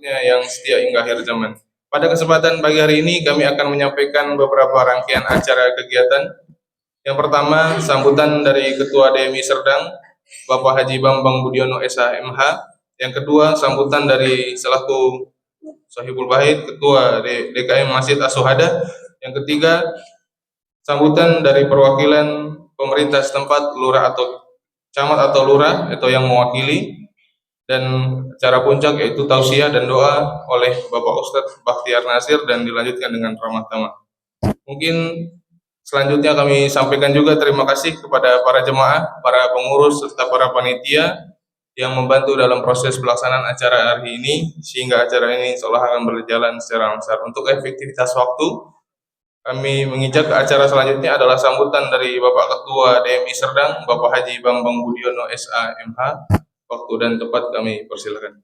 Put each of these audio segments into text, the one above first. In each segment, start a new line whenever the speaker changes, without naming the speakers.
pengikutnya yang setia hingga akhir zaman. Pada kesempatan pagi hari ini kami akan menyampaikan beberapa rangkaian acara kegiatan. Yang pertama, sambutan dari Ketua DMI Serdang, Bapak Haji Bambang Budiono SH MH. Yang kedua, sambutan dari selaku Sohibul Bait, Ketua DKM Masjid As-Syuhada. Yang ketiga, sambutan dari perwakilan pemerintah setempat, lurah atau camat atau lurah atau yang mewakili. Dan acara puncak yaitu tausiah dan doa oleh Bapak Ustadz Bakhtiar Nasir dan dilanjutkan dengan ramah tamah. Mungkin selanjutnya kami sampaikan juga terima kasih kepada para jemaah, para pengurus serta para panitia yang membantu dalam proses pelaksanaan acara hari ini sehingga acara ini seolah akan berjalan secara lancar. Untuk efektivitas waktu, kami menginjak ke acara selanjutnya adalah sambutan dari Bapak Ketua DMI Serdang, Bapak Haji Bambang Budiono SH MH. Waktu dan tempat kami persilakan.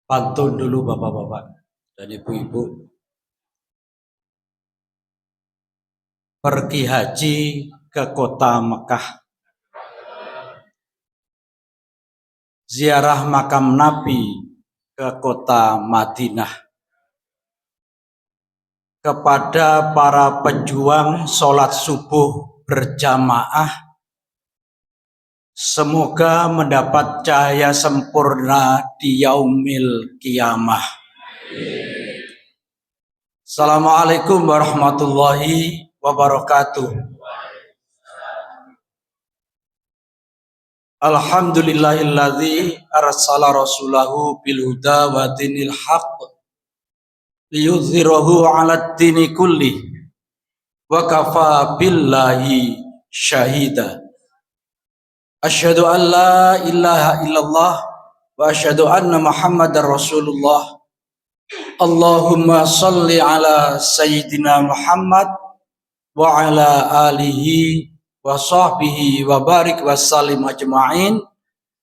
Pantun dulu bapak-bapak dan ibu-ibu. Pergi haji ke kota Mekah, ziarah makam Nabi ke kota Madinah. Kepada para pejuang sholat subuh berjamaah, semoga mendapat cahaya sempurna di yaumil qiyamah. Assalamualaikum warahmatullahi wabarakatuh. Alhamdulillahilladzi arsala rasulahu bil huda wa dinil haqq liyudhhirahu 'alad dini kulli wa kafa billahi syahida. Asyhadu an la ilaha illallah wa asyhadu anna Muhammadar Rasulullah. Allahumma shalli ala sayyidina Muhammad wa ala alihi wa sahbihi wa barik wa sallim ajma'in.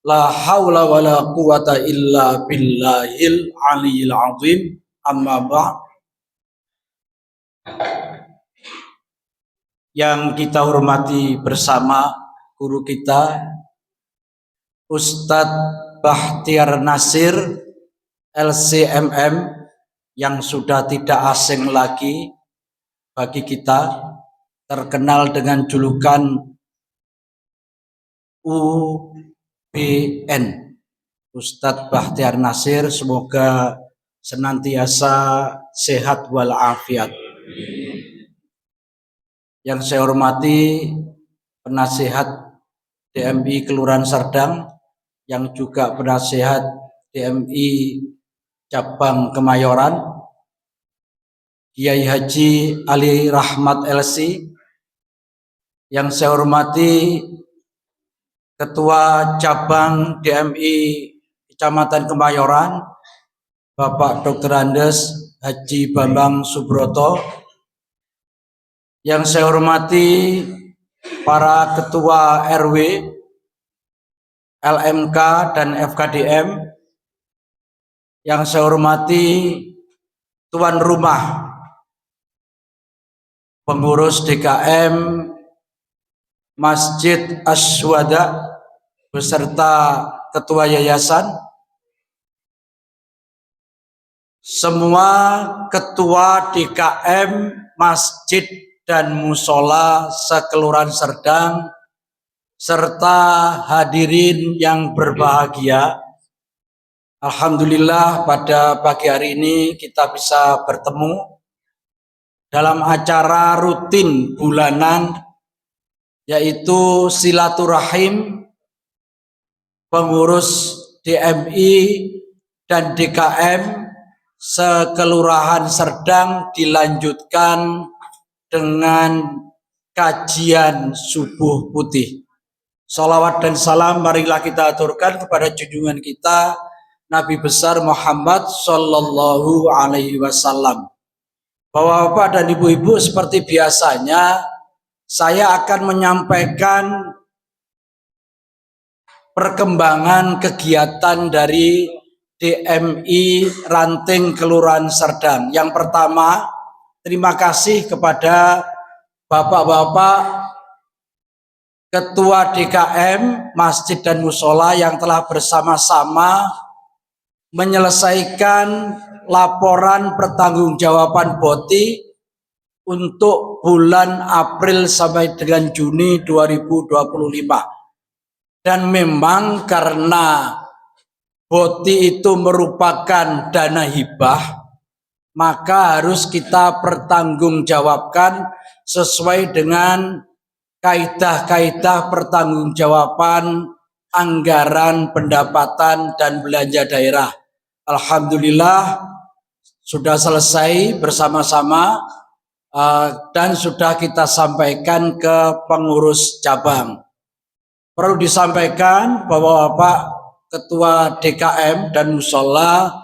La haula wa la quwata illa billahil aliyil azim. Amma ba'd. Yang kita hormati bersama guru kita Ustadz Bakhtiar Nasir LCMM, yang sudah tidak asing lagi bagi kita, terkenal dengan julukan UBN, Ustadz Bakhtiar Nasir. Semoga senantiasa sehat walafiat. Yang saya hormati penasihat DMI Kelurahan Serdang, yang juga penasihat DMI Cabang Kemayoran, Kiai Haji Ali Rahmat LC. Yang saya hormati Ketua Cabang DMI Kecamatan Kemayoran, Bapak Dr. Andes Haji Bambang Subroto. Yang saya hormati para ketua RW, LMK dan FKDM. Yang saya hormati tuan rumah, pengurus DKM Masjid Asy-Syuhada beserta ketua yayasan, semua ketua DKM masjid dan musola sekelurahan Serdang, serta hadirin yang berbahagia. Alhamdulillah pada pagi hari ini kita bisa bertemu dalam acara rutin bulanan, yaitu silaturahim pengurus DMI dan DKM sekelurahan Serdang, dilanjutkan dengan kajian subuh putih. Salawat dan salam marilah kita aturkan kepada junjungan kita Nabi besar Muhammad Sallallahu Alaihi Wasallam. Bapak-bapak dan ibu-ibu, seperti biasanya saya akan menyampaikan perkembangan kegiatan dari DMI Ranting Kelurahan Serdang. Yang pertama, terima kasih kepada Bapak-bapak Ketua DKM Masjid dan Musola yang telah bersama-sama menyelesaikan laporan pertanggungjawaban BOTI untuk bulan April sampai dengan Juni 2025. Dan memang karena BOTI itu merupakan dana hibah, maka harus kita pertanggungjawabkan sesuai dengan kaidah-kaidah pertanggungjawaban anggaran, pendapatan, dan belanja daerah. Alhamdulillah sudah selesai bersama-sama dan sudah kita sampaikan ke pengurus cabang. Perlu disampaikan bahwa Bapak Ketua DKM dan Musola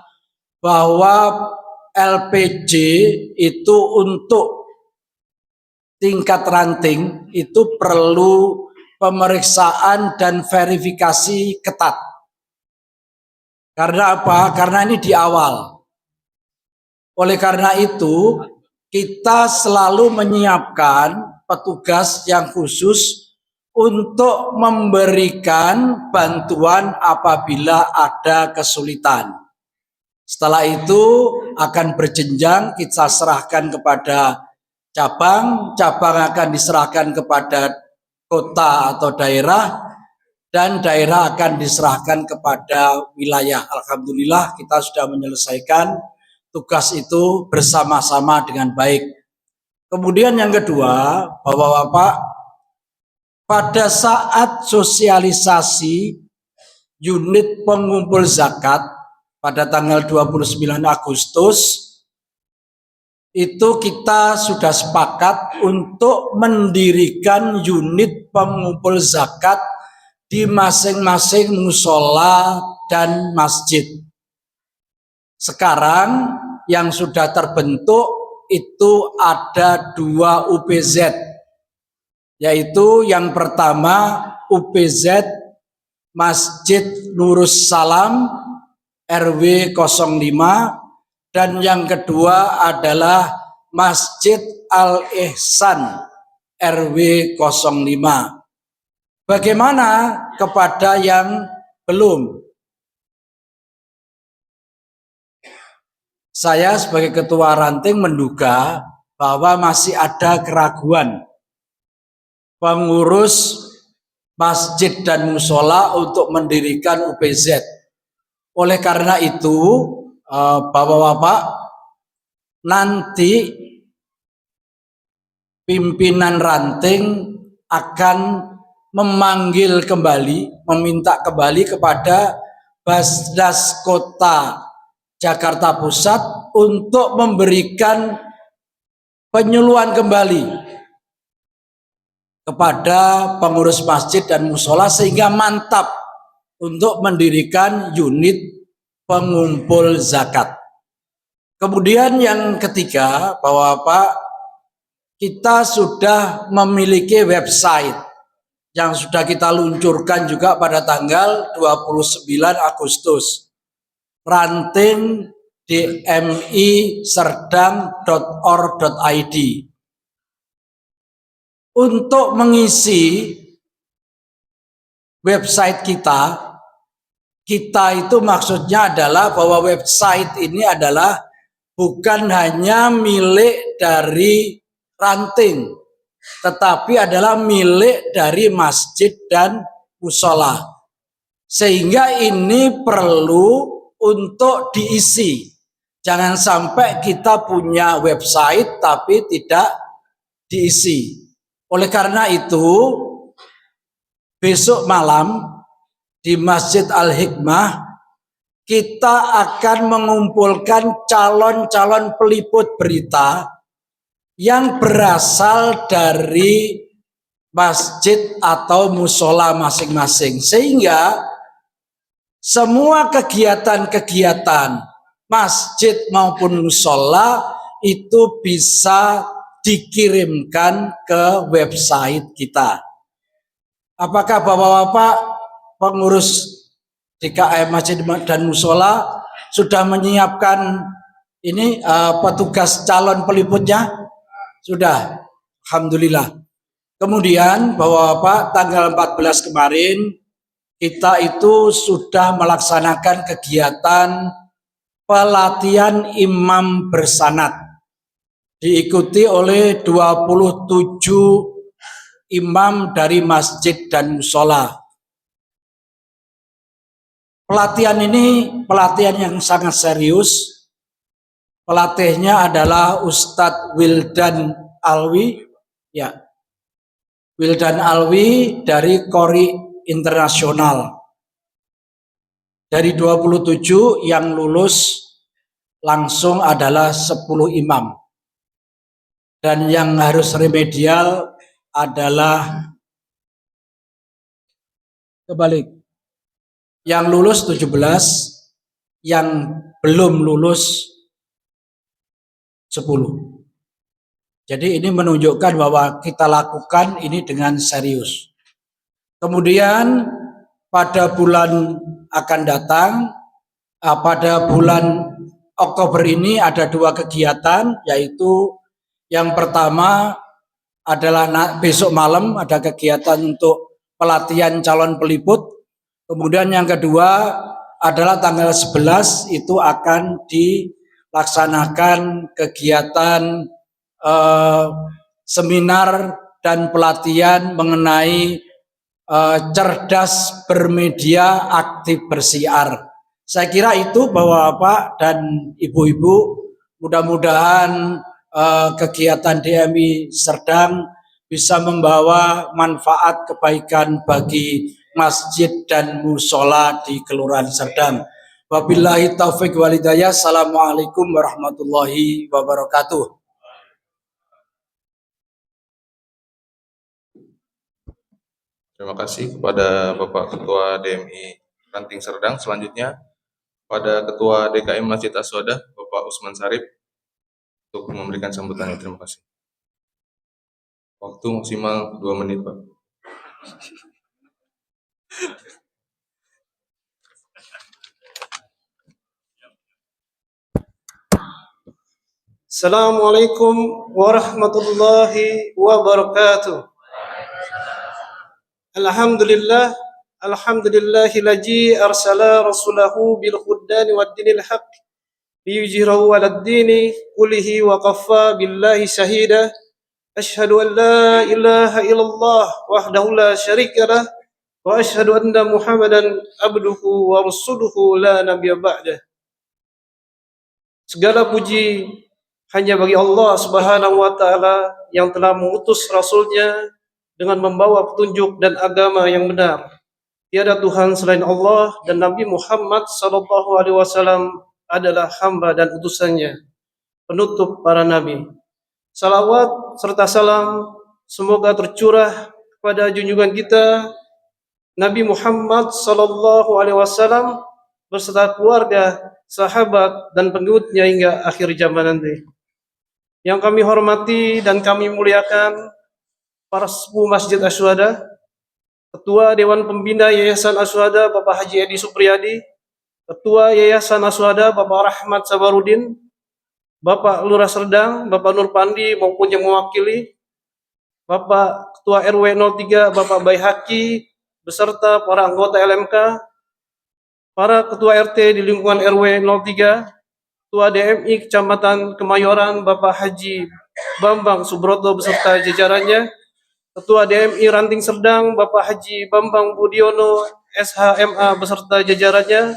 bahwa LPJ itu untuk tingkat ranting itu perlu pemeriksaan dan verifikasi ketat. Karena apa? Karena ini di awal. Oleh karena itu, kita selalu menyiapkan petugas yang khusus untuk memberikan bantuan apabila ada kesulitan. Setelah itu akan berjenjang, kita serahkan kepada cabang akan diserahkan kepada kota atau daerah, dan daerah akan diserahkan kepada wilayah. Alhamdulillah kita sudah menyelesaikan tugas itu bersama-sama dengan baik. Kemudian yang kedua, Bapak-bapak, pada saat sosialisasi unit pengumpul zakat pada tanggal 29 Agustus, itu kita sudah sepakat untuk mendirikan unit pengumpul zakat di masing-masing musola dan masjid. Sekarang yang sudah terbentuk itu ada 2 UPZ, yaitu yang pertama UPZ Masjid Nurus Salam RW 05, dan yang kedua adalah Masjid Al-Ihsan RW 05. Bagaimana kepada yang belum? Saya sebagai ketua ranting menduga bahwa masih ada keraguan pengurus masjid dan musola untuk mendirikan UPZ. Oleh karena itu, Bapak-bapak, nanti pimpinan ranting akan memanggil kembali, meminta kembali kepada Basdas Kota Jakarta Pusat untuk memberikan penyuluhan kembali kepada pengurus masjid dan musola sehingga mantap untuk mendirikan unit pengumpul zakat. Kemudian yang ketiga, Bapak-bapak, kita sudah memiliki website yang sudah kita luncurkan juga pada tanggal 29 Agustus. rantingdmiserdang.org.id. Untuk mengisi website kita itu maksudnya adalah bahwa website ini adalah bukan hanya milik dari ranting, tetapi adalah milik dari masjid dan musola. Sehingga ini perlu untuk diisi. Jangan sampai kita punya website tapi tidak diisi. Oleh karena itu, besok malam di Masjid Al-Hikmah kita akan mengumpulkan calon-calon peliput berita yang berasal dari masjid atau musola masing-masing, sehingga semua kegiatan-kegiatan masjid maupun musola itu bisa dikirimkan ke website kita. Apakah Bapak-bapak pengurus DKM Masjid dan Musola sudah menyiapkan ini petugas calon peliputnya? Sudah. Alhamdulillah. Kemudian Bapak-Bapak, tanggal 14 kemarin kita itu sudah melaksanakan kegiatan pelatihan imam bersanad, diikuti oleh 27 imam dari masjid dan musola. Pelatihan ini pelatihan yang sangat serius. Pelatihnya adalah Ustadz Wildan Alwi, ya, Wildan Alwi dari Qori Internasional. Dari 27 yang lulus langsung adalah 10 imam. Dan yang harus remedial adalah kebalik. Yang lulus 17, yang belum lulus 10. Jadi ini menunjukkan bahwa kita lakukan ini dengan serius. Kemudian pada bulan akan datang, pada bulan Oktober ini ada 2 kegiatan, yaitu yang pertama adalah besok malam ada kegiatan untuk pelatihan calon peliput. Kemudian yang kedua adalah tanggal 11 itu akan dilaksanakan kegiatan seminar dan pelatihan mengenai cerdas bermedia, aktif bersiar. Saya kira itu Bapak-bapak dan Ibu-ibu, mudah-mudahan kegiatan DMI Serdang bisa membawa manfaat kebaikan bagi masjid dan musola di Kelurahan Serdang. Wabillahi taufik walhidayah. Assalamualaikum warahmatullahi wabarakatuh.
Terima kasih kepada Bapak Ketua DMI Ranting Serdang. Selanjutnya pada Ketua DKM Masjid Aswadah, Bapak Usman Sarip, untuk memberikan sambutannya. Terima kasih. Waktu maksimal 2 menit, Pak.
Assalamualaikum warahmatullahi wabarakatuh. Alhamdulillah, alhamdulillahillazi arsala rasulahu bil hudani wad dinil haqq liyujhirahu 'alad dini kullihi wa kaffa billahi shahida. Asyhadu an la ilaha illallah wahdahu la syarika lah wa asyhadu anna Muhammadan abduhu wa rasuluhu la nabiyya ba'dah. Segala puji hanya bagi Allah Subhanahu wa taala yang telah mengutus rasulnya dengan membawa petunjuk dan agama yang benar. Tiada Tuhan selain Allah dan Nabi Muhammad sallallahu alaihi wasallam adalah hamba dan utusannya, penutup para nabi. Salawat serta salam semoga tercurah kepada junjungan kita Nabi Muhammad sallallahu alaihi wasallam beserta keluarga, sahabat dan pengikutnya hingga akhir zaman nanti. Yang kami hormati dan kami muliakan para sepuh Masjid Aswadah, Ketua Dewan Pembina Yayasan Aswadah Bapak Haji Edi Supriyadi, Ketua Yayasan Aswadah Bapak Rahmat Sabarudin, Bapak Lurah Serdang, Bapak Nur Pandi maupun yang mewakili, Bapak Ketua RW 03 Bapak Baihaki, beserta para anggota LMK, para Ketua RT di lingkungan RW 03, Ketua DMI Kecamatan Kemayoran Bapak Haji Bambang Subroto beserta jajarannya, Ketua DMI Ranting Serdang Bapak Haji Bambang Budiono SHMA beserta jajarannya,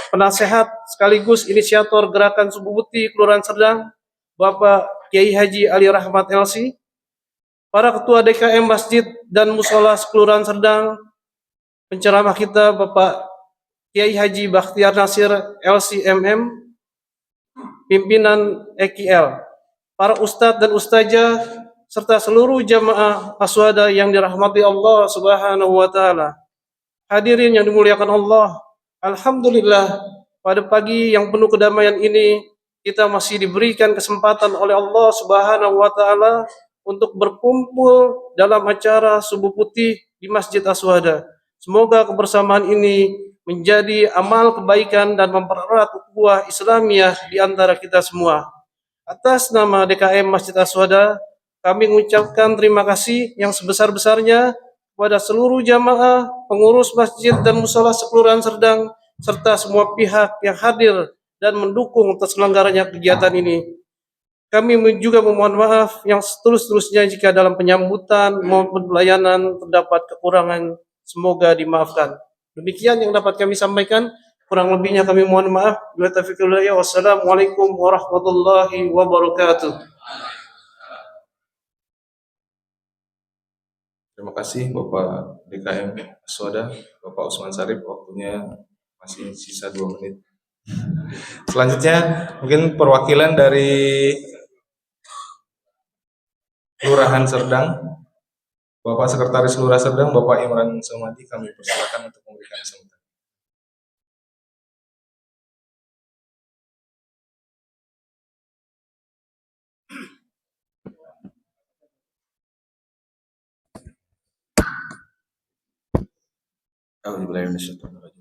penasehat sekaligus inisiator Gerakan Subuh Putih Kelurahan Serdang Bapak Kiai Haji Ali Rahmat LC, para Ketua DKM Masjid dan Musola Kelurahan Serdang, penceramah kita Bapak Kiai Haji Bakhtiar Nasir LCMM, pimpinan EKL, para ustadz dan ustazah, serta seluruh jamaah Aswadah yang dirahmati Allah Subhanahu wa taala. Hadirin yang dimuliakan Allah, alhamdulillah pada pagi yang penuh kedamaian ini kita masih diberikan kesempatan oleh Allah Subhanahu wa taala untuk berkumpul dalam acara Subuh Putih di Masjid Aswadah. Semoga kebersamaan ini menjadi amal kebaikan dan mempererat ukhuwah Islamiyah di antara kita semua. Atas nama DKM Masjid Aswadah, kami mengucapkan terima kasih yang sebesar-besarnya kepada seluruh jamaah, pengurus masjid dan musola sekelurahan Serdang, serta semua pihak yang hadir dan mendukung terselenggaranya kegiatan ini. Kami juga memohon maaf yang setulus-tulusnya jika dalam penyambutan maupun pelayanan terdapat kekurangan, semoga dimaafkan. Demikian yang dapat kami sampaikan, kurang lebihnya kami mohon maaf. Wassalamualaikum warahmatullahi wabarakatuh.
Terima kasih Bapak DKM Aswada, Bapak Usman Sarip, waktunya masih sisa 2 menit. Selanjutnya mungkin perwakilan dari Kelurahan Serdang, Bapak Sekretaris Lurah Serdang, Bapak Imran Somadi, kami persilakan untuk memberikan sambutan.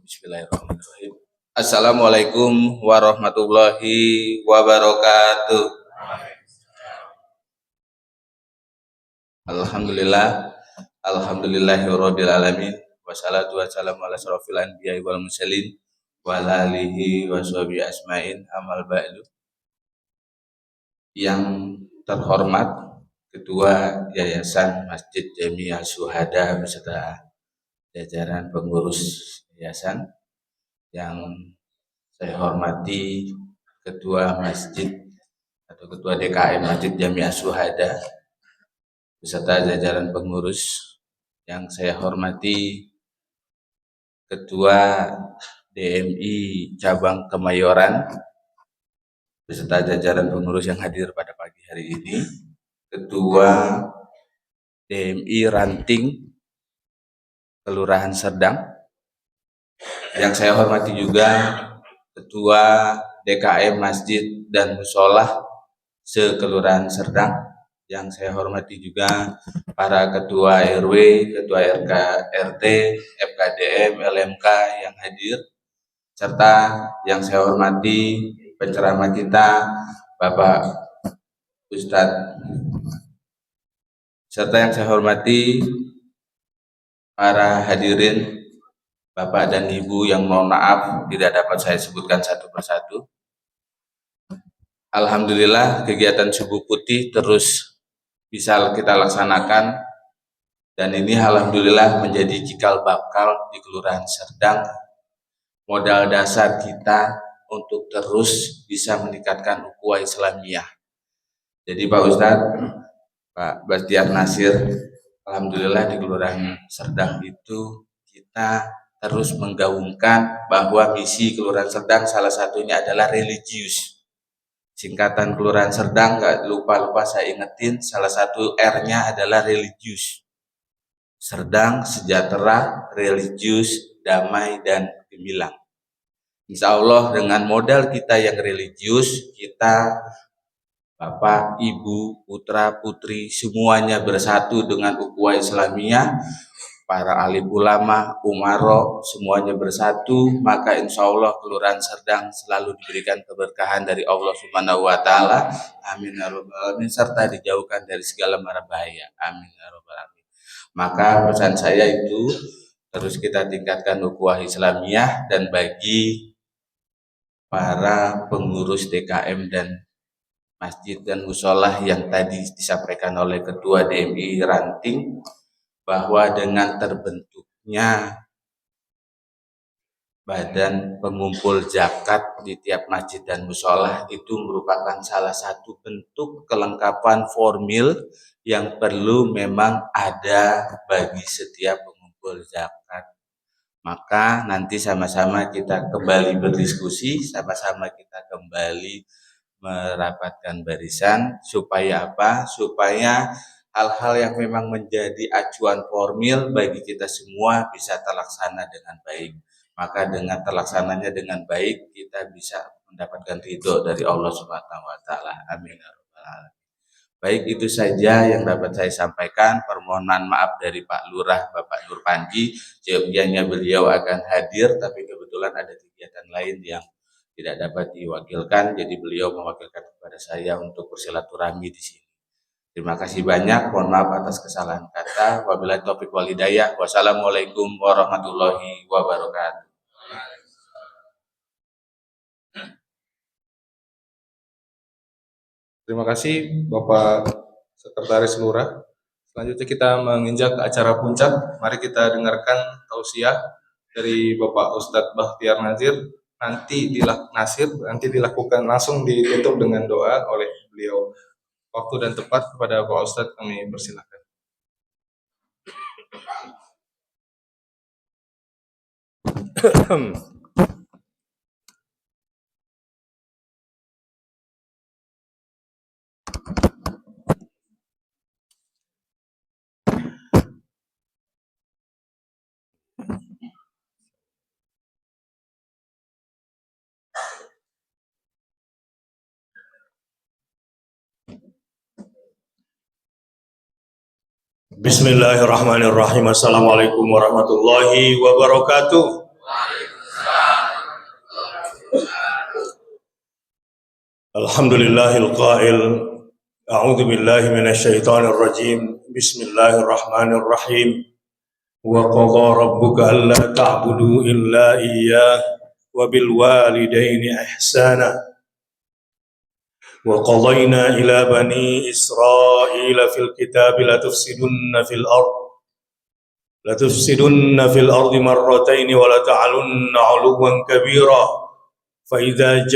Bismillahirrahmanirrahim. Assalamualaikum warahmatullahi wabarakatuh. Alhamdulillah, alhamdulillahirabbil alamin. Wassalatu wassalamu ala asrofil anbiya'i wal mursalin wa ala alihi washabihi asmain, amal ba'du. Yang terhormat Ketua Yayasan Masjid Jami'ah Syuhada beserta jajaran pengurus yayasan, yang saya hormati Ketua Masjid atau Ketua DKM Masjid Jami'ah Syuhada beserta jajaran pengurus, yang saya hormati Ketua DMI Cabang Kemayoran beserta jajaran pengurus yang hadir pada pagi hari ini, Ketua DMI Ranting Kelurahan Serdang, yang saya hormati juga Ketua DKM Masjid dan Musolah se-Kelurahan Serdang, yang saya hormati juga para Ketua RW, Ketua RK, RT, FKDM, LMK yang hadir, serta yang saya hormati penceramah kita Bapak Ustadz, serta yang saya hormati para hadirin Bapak dan Ibu yang mohon maaf tidak dapat saya sebutkan satu persatu. Alhamdulillah kegiatan Subuh Putih terus bisa kita laksanakan, dan ini alhamdulillah menjadi cikal bakal di Kelurahan Serdang, modal dasar kita untuk terus bisa meningkatkan ukhuwah Islamiyah. Jadi Pak Ustadz, Pak Bastiar Nasir, alhamdulillah di Kelurahan Serdang itu kita terus menggaungkan bahwa misi Kelurahan Serdang salah satunya adalah religius. Singkatan Kelurahan Serdang, gak lupa saya ingetin, salah satu R-nya adalah religius. Serdang, sejahtera, religius, damai, dan gemilang. Insya Allah dengan modal kita yang religius, kita Bapak, Ibu, putra, putri, semuanya bersatu dengan ukhuwah Islamiyah, para alim ulama, umaro, semuanya bersatu, maka insya Allah Kelurahan Serdang selalu diberikan keberkahan dari Allah Subhanahu wa Ta'ala. Amin ya rabbal alamin, serta dijauhkan dari segala mara bahaya. Amin ya rabbal alamin. Maka pesan saya itu terus kita tingkatkan ukhuwah Islamiyah, dan bagi para pengurus DKM dan masjid dan musolah yang tadi disampaikan oleh Ketua DMI Ranting, bahwa dengan terbentuknya badan pengumpul zakat di tiap masjid dan musolah itu merupakan salah satu bentuk kelengkapan formil yang perlu memang ada bagi setiap pengumpul zakat. Maka nanti sama-sama kita kembali berdiskusi, sama-sama kita kembali merapatkan barisan, supaya apa? Supaya hal-hal yang memang menjadi acuan formil bagi kita semua bisa terlaksana dengan baik. Maka dengan terlaksananya dengan baik, kita bisa mendapatkan ridho dari Allah Subhanahu wa Ta'ala. Amin ya rabbal alamin. Baik, itu saja yang dapat saya sampaikan. Permohonan maaf dari Pak Lurah Bapak Nur Panji, seyogianya beliau akan hadir, tapi kebetulan ada kegiatan lain yang tidak dapat diwakilkan, jadi beliau mewakilkan kepada saya untuk bersilaturahmi di sini. Terima kasih banyak, mohon maaf atas kesalahan kata. Wabillahi taufiq wal hidayah. Wassalamualaikum warahmatullahi wabarakatuh.
Terima kasih Bapak Sekretaris Lurah. Selanjutnya kita menginjak ke acara puncak. Mari kita dengarkan tausiah dari Bapak Ustadz Bahtiar Nazir. Nanti dilakukan langsung ditutup dengan doa oleh beliau. Waktu dan tepat kepada Pak Ustadz kami persilakan.
Bismillahirrahmanirrahim. Assalamualaikum warahmatullahi wabarakatuh. Alhamdulillahil qail. A'udzu billahi minasyaitonir rajim. Bismillahirrahmanirrahim. Wa qadha rabbuka alla ta'budu illa iyyah wa bil walidaini ihsana. وقضينا إلى بني إسرائيل في الكتاب لتفسدن في الأرض مرتين ولتعلن علوا كبيرا فإذا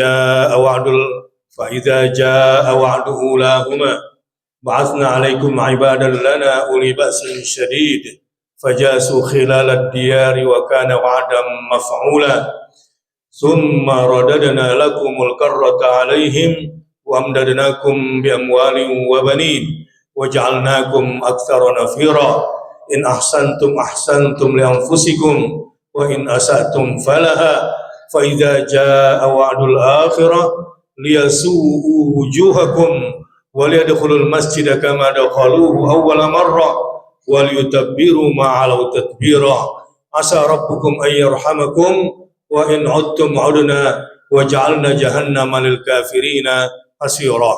جاء وعد أولاهما بعثنا عليكم عبادا لنا أولي بأس شديد فجاسوا خلال الديار وكان وعدا مفعولا ثم رددنا لكم الكرة عليهم وأمددناكم بأموال وبنين وجعلناكم أكثر نفيرا إن أحسنتم لأنفسكم وإن أسأتم فلها فإذا جاء وعد الآخرة ليسوءوا وجوهكم وليدخلوا المسجد كما دخلوه أول مرة وليتبروا ما علوا تتبيرا عسى ربكم أن يرحمكم وإن عدتم عدنا وجعلنا جهنم للكافرين حسيرا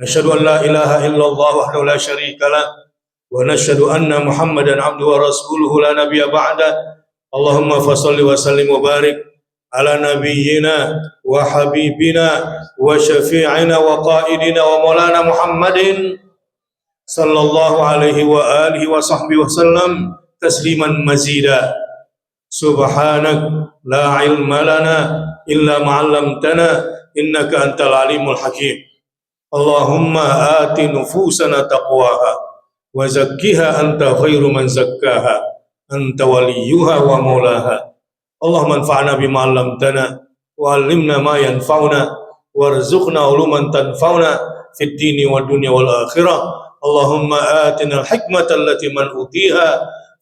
نشهد أن لا إله إلا الله وحده لا شريك له ونشهد أن محمدا عبده ورسوله لا نبي بعده اللهم فصل وسلم وبارك على نبينا وحبيبنا وشفيعنا وقائدنا ومولانا محمد صلى الله عليه وآله وصحبه وسلم تسليما مزيدا سبحانك لا علم لنا إلا ما علمتنا إنك أنت العليم الحكيم اللهم آت نفوسنا تقواها وزكها أنت خير من زكاها أنت وليها ومولاها اللهم انفعنا بما علمتنا وعلمنا ما ينفعنا وارزقنا علوما تنفعنا في الدين والدنيا والآخرة اللهم آتنا الحكمة التي من أوتيها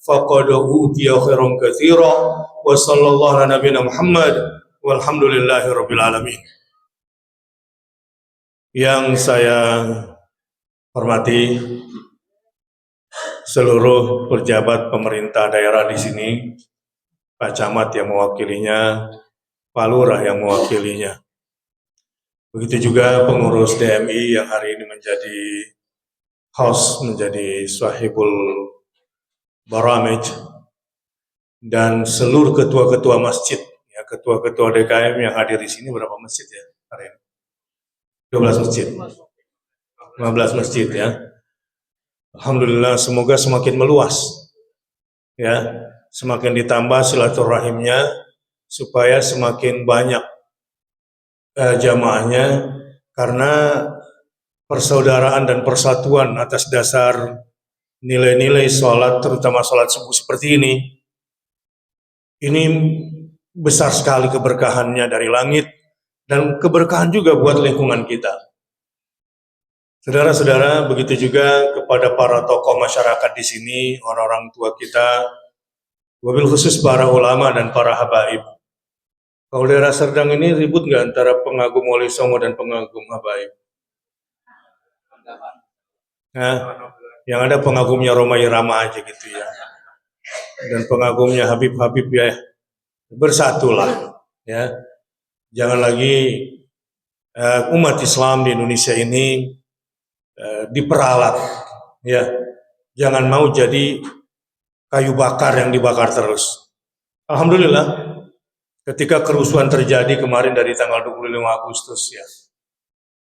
فقد أوتي خيرا كثيرا وصلى الله على نبينا محمد walhamdulillahi rabbil alamin. Yang saya hormati seluruh pejabat pemerintah daerah di sini, Pak Camat yang mewakilinya, Pak Lurah yang mewakilinya. Begitu juga pengurus DMI yang hari ini menjadi host, menjadi sahibul baramij, dan seluruh ketua-ketua masjid, ya, ketua-ketua DKM yang hadir di sini. Berapa masjid ya hari ini? 12 masjid. 15 masjid ya. Alhamdulillah, semoga semakin meluas. Ya, semakin ditambah silaturahimnya supaya semakin banyak jamaahnya, karena persaudaraan dan persatuan atas dasar nilai-nilai sholat, terutama sholat subuh seperti ini besar sekali keberkahannya dari langit dan keberkahan juga buat lingkungan kita. Saudara-saudara, begitu juga kepada para tokoh masyarakat di sini, orang-orang tua kita, wabil khusus para ulama dan para habaib. Kalau daerah Serdang ini ribut nggak antara pengagum Wali Songo dan pengagum habaib? Nah, yang ada pengagumnya Roma Irama aja gitu ya, dan pengagumnya Habib-Habib ya, bersatulah ya. Jangan lagi umat Islam di Indonesia ini diperalat, ya. Jangan mau jadi kayu bakar yang dibakar terus. Alhamdulillah, ketika kerusuhan terjadi kemarin dari tanggal 25 Agustus ya,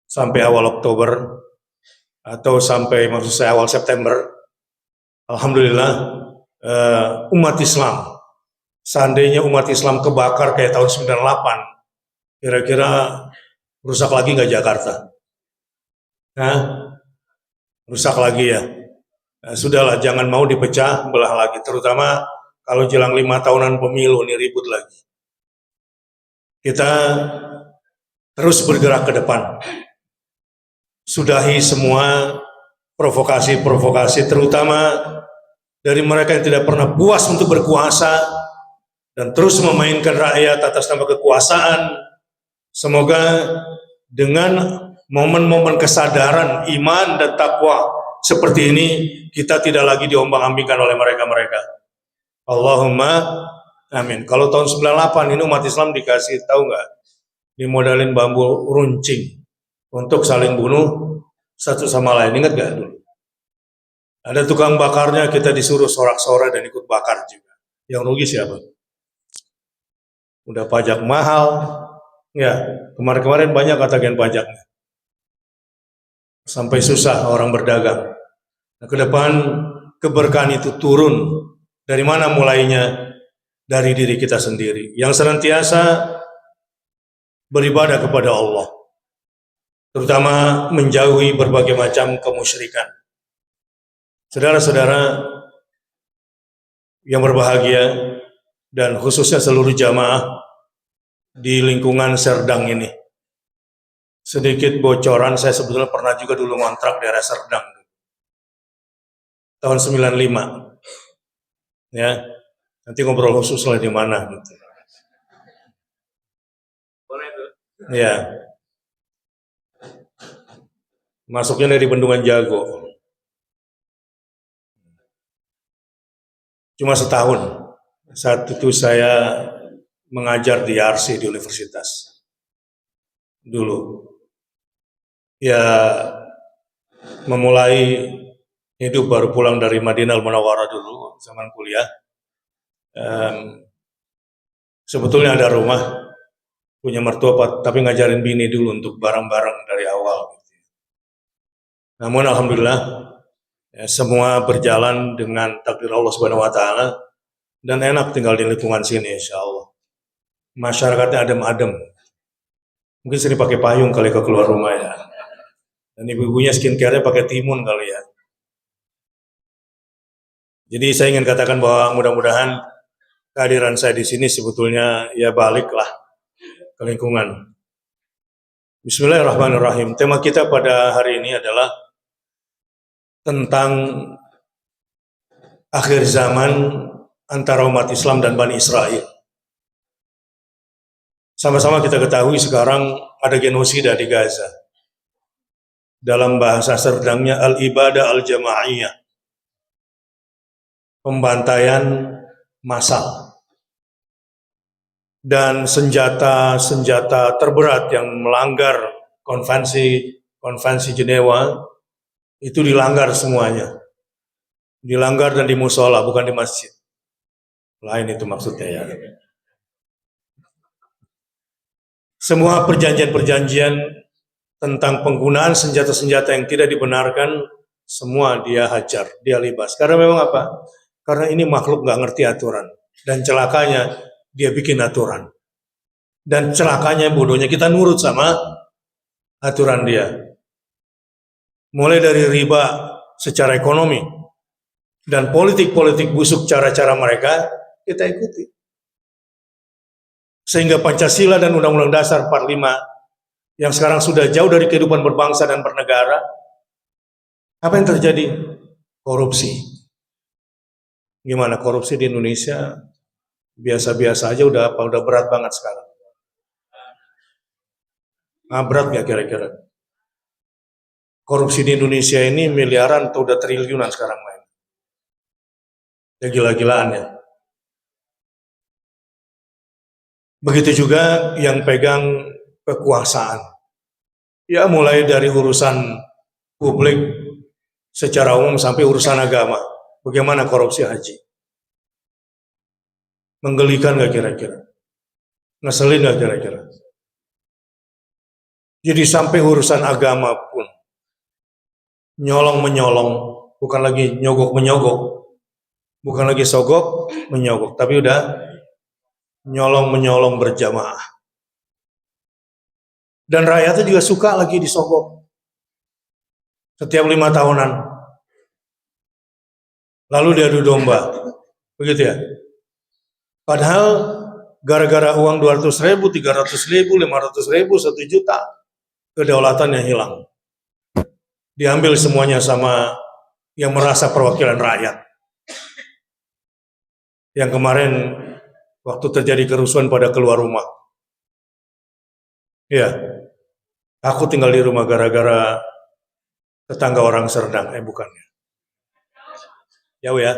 sampai awal Oktober, atau sampai maksud saya awal September, alhamdulillah umat Islam, seandainya umat Islam kebakar kayak tahun 98, kira-kira rusak lagi nggak Jakarta? Nah, rusak lagi ya. Sudahlah, jangan mau dipecah belah lagi, terutama kalau jelang 5 tahunan pemilu ini ribut lagi. Kita terus bergerak ke depan. Sudahi semua provokasi-provokasi, terutama dari mereka yang tidak pernah puas untuk berkuasa dan terus memainkan rakyat atas nama kekuasaan. Semoga dengan momen-momen kesadaran, iman, dan takwa seperti ini, kita tidak lagi diombang-ambingkan oleh mereka-mereka. Allahumma amin. Kalau tahun 98 ini umat Islam dikasih, tahu nggak, dimodalin bambu runcing untuk saling bunuh satu sama lain. Ingat nggak dulu? Ada tukang bakarnya, kita disuruh sorak-sorai dan ikut bakar juga. Yang rugi siapa? Udah pajak mahal, ya kemarin-kemarin banyak katakan pajaknya. Sampai susah orang berdagang. Nah, ke depan keberkahan itu turun. Dari mana mulainya? Dari diri kita sendiri yang senantiasa beribadah kepada Allah, terutama menjauhi berbagai macam kemusyrikan. Saudara-saudara yang berbahagia, dan khususnya seluruh jamaah di lingkungan Serdang ini, sedikit bocoran, saya sebetulnya pernah juga dulu ngontrak daerah Serdang tahun 95, ya. Nanti ngobrol khusus lah di mana gitu. Ya. Masuknya dari Bendungan Jago. Cuma setahun. Saat itu saya mengajar di RC di universitas. Dulu. Ya, memulai hidup baru pulang dari Madinah Al-Munawwarah dulu, zaman kuliah. Sebetulnya ada rumah, punya mertua, tapi ngajarin bini dulu untuk bareng-bareng dari awal. Namun alhamdulillah, ya, semua berjalan dengan takdir Allah Subhanahu Wa Taala, dan enak tinggal di lingkungan sini, insya Allah. Masyarakatnya adem-adem. Mungkin sering pakai payung kali ke keluar rumah ya. Dan ibu-ibunya skincare-nya pakai timun kali ya. Jadi saya ingin katakan bahwa mudah-mudahan kehadiran saya di sini sebetulnya ya baliklah ke lingkungan. Bismillahirrahmanirrahim. Tema kita pada hari ini adalah tentang akhir zaman antara umat Islam dan Bani Israel. Sama-sama kita ketahui sekarang ada genosida di Gaza. Dalam bahasa Serdangnya al-ibadah al-jama'iyah. Pembantaian massal. Dan senjata-senjata terberat yang melanggar konvensi Jenewa itu dilanggar semuanya. Dilanggar dan di musola, bukan di masjid. Lain itu maksudnya ya. Semua perjanjian-perjanjian tentang penggunaan senjata-senjata yang tidak dibenarkan, semua dia hajar, dia libas. Karena memang apa? Karena ini makhluk nggak ngerti aturan. Dan celakanya, dia bikin aturan. Dan celakanya, bodohnya, kita nurut sama aturan dia. Mulai dari riba secara ekonomi, dan politik-politik busuk cara-cara mereka, kita ikuti. Sehingga Pancasila dan Undang-Undang Dasar 45, yang sekarang sudah jauh dari kehidupan berbangsa dan bernegara, apa yang terjadi? Korupsi. Gimana korupsi di Indonesia? Biasa-biasa aja, udah berat banget sekarang. Berat nggak kira-kira? Korupsi di Indonesia ini miliaran atau udah triliunan sekarang main. Ya gila-gilaan ya. Begitu juga yang pegang kekuasaan. Ya mulai dari urusan publik secara umum sampai urusan agama. Bagaimana korupsi haji? Menggelikan nggak kira-kira? Ngeselin nggak kira-kira? Jadi sampai urusan agama pun nyolong-menyolong, bukan lagi nyogok-menyogok, bukan lagi sogok menyogok, tapi udah nyolong-menyolong berjamaah. Dan rakyatnya juga suka lagi disogok. Setiap 5 tahunan. Lalu diadu domba. Begitu ya? Padahal gara-gara uang 200.000, 300.000, 500.000, 1 juta, kedaulatannya hilang. Diambil semuanya sama yang merasa perwakilan rakyat. Yang kemarin waktu terjadi kerusuhan pada keluar rumah. Ya, aku tinggal di rumah gara-gara tetangga orang Serdang. Bukannya. Jauh ya.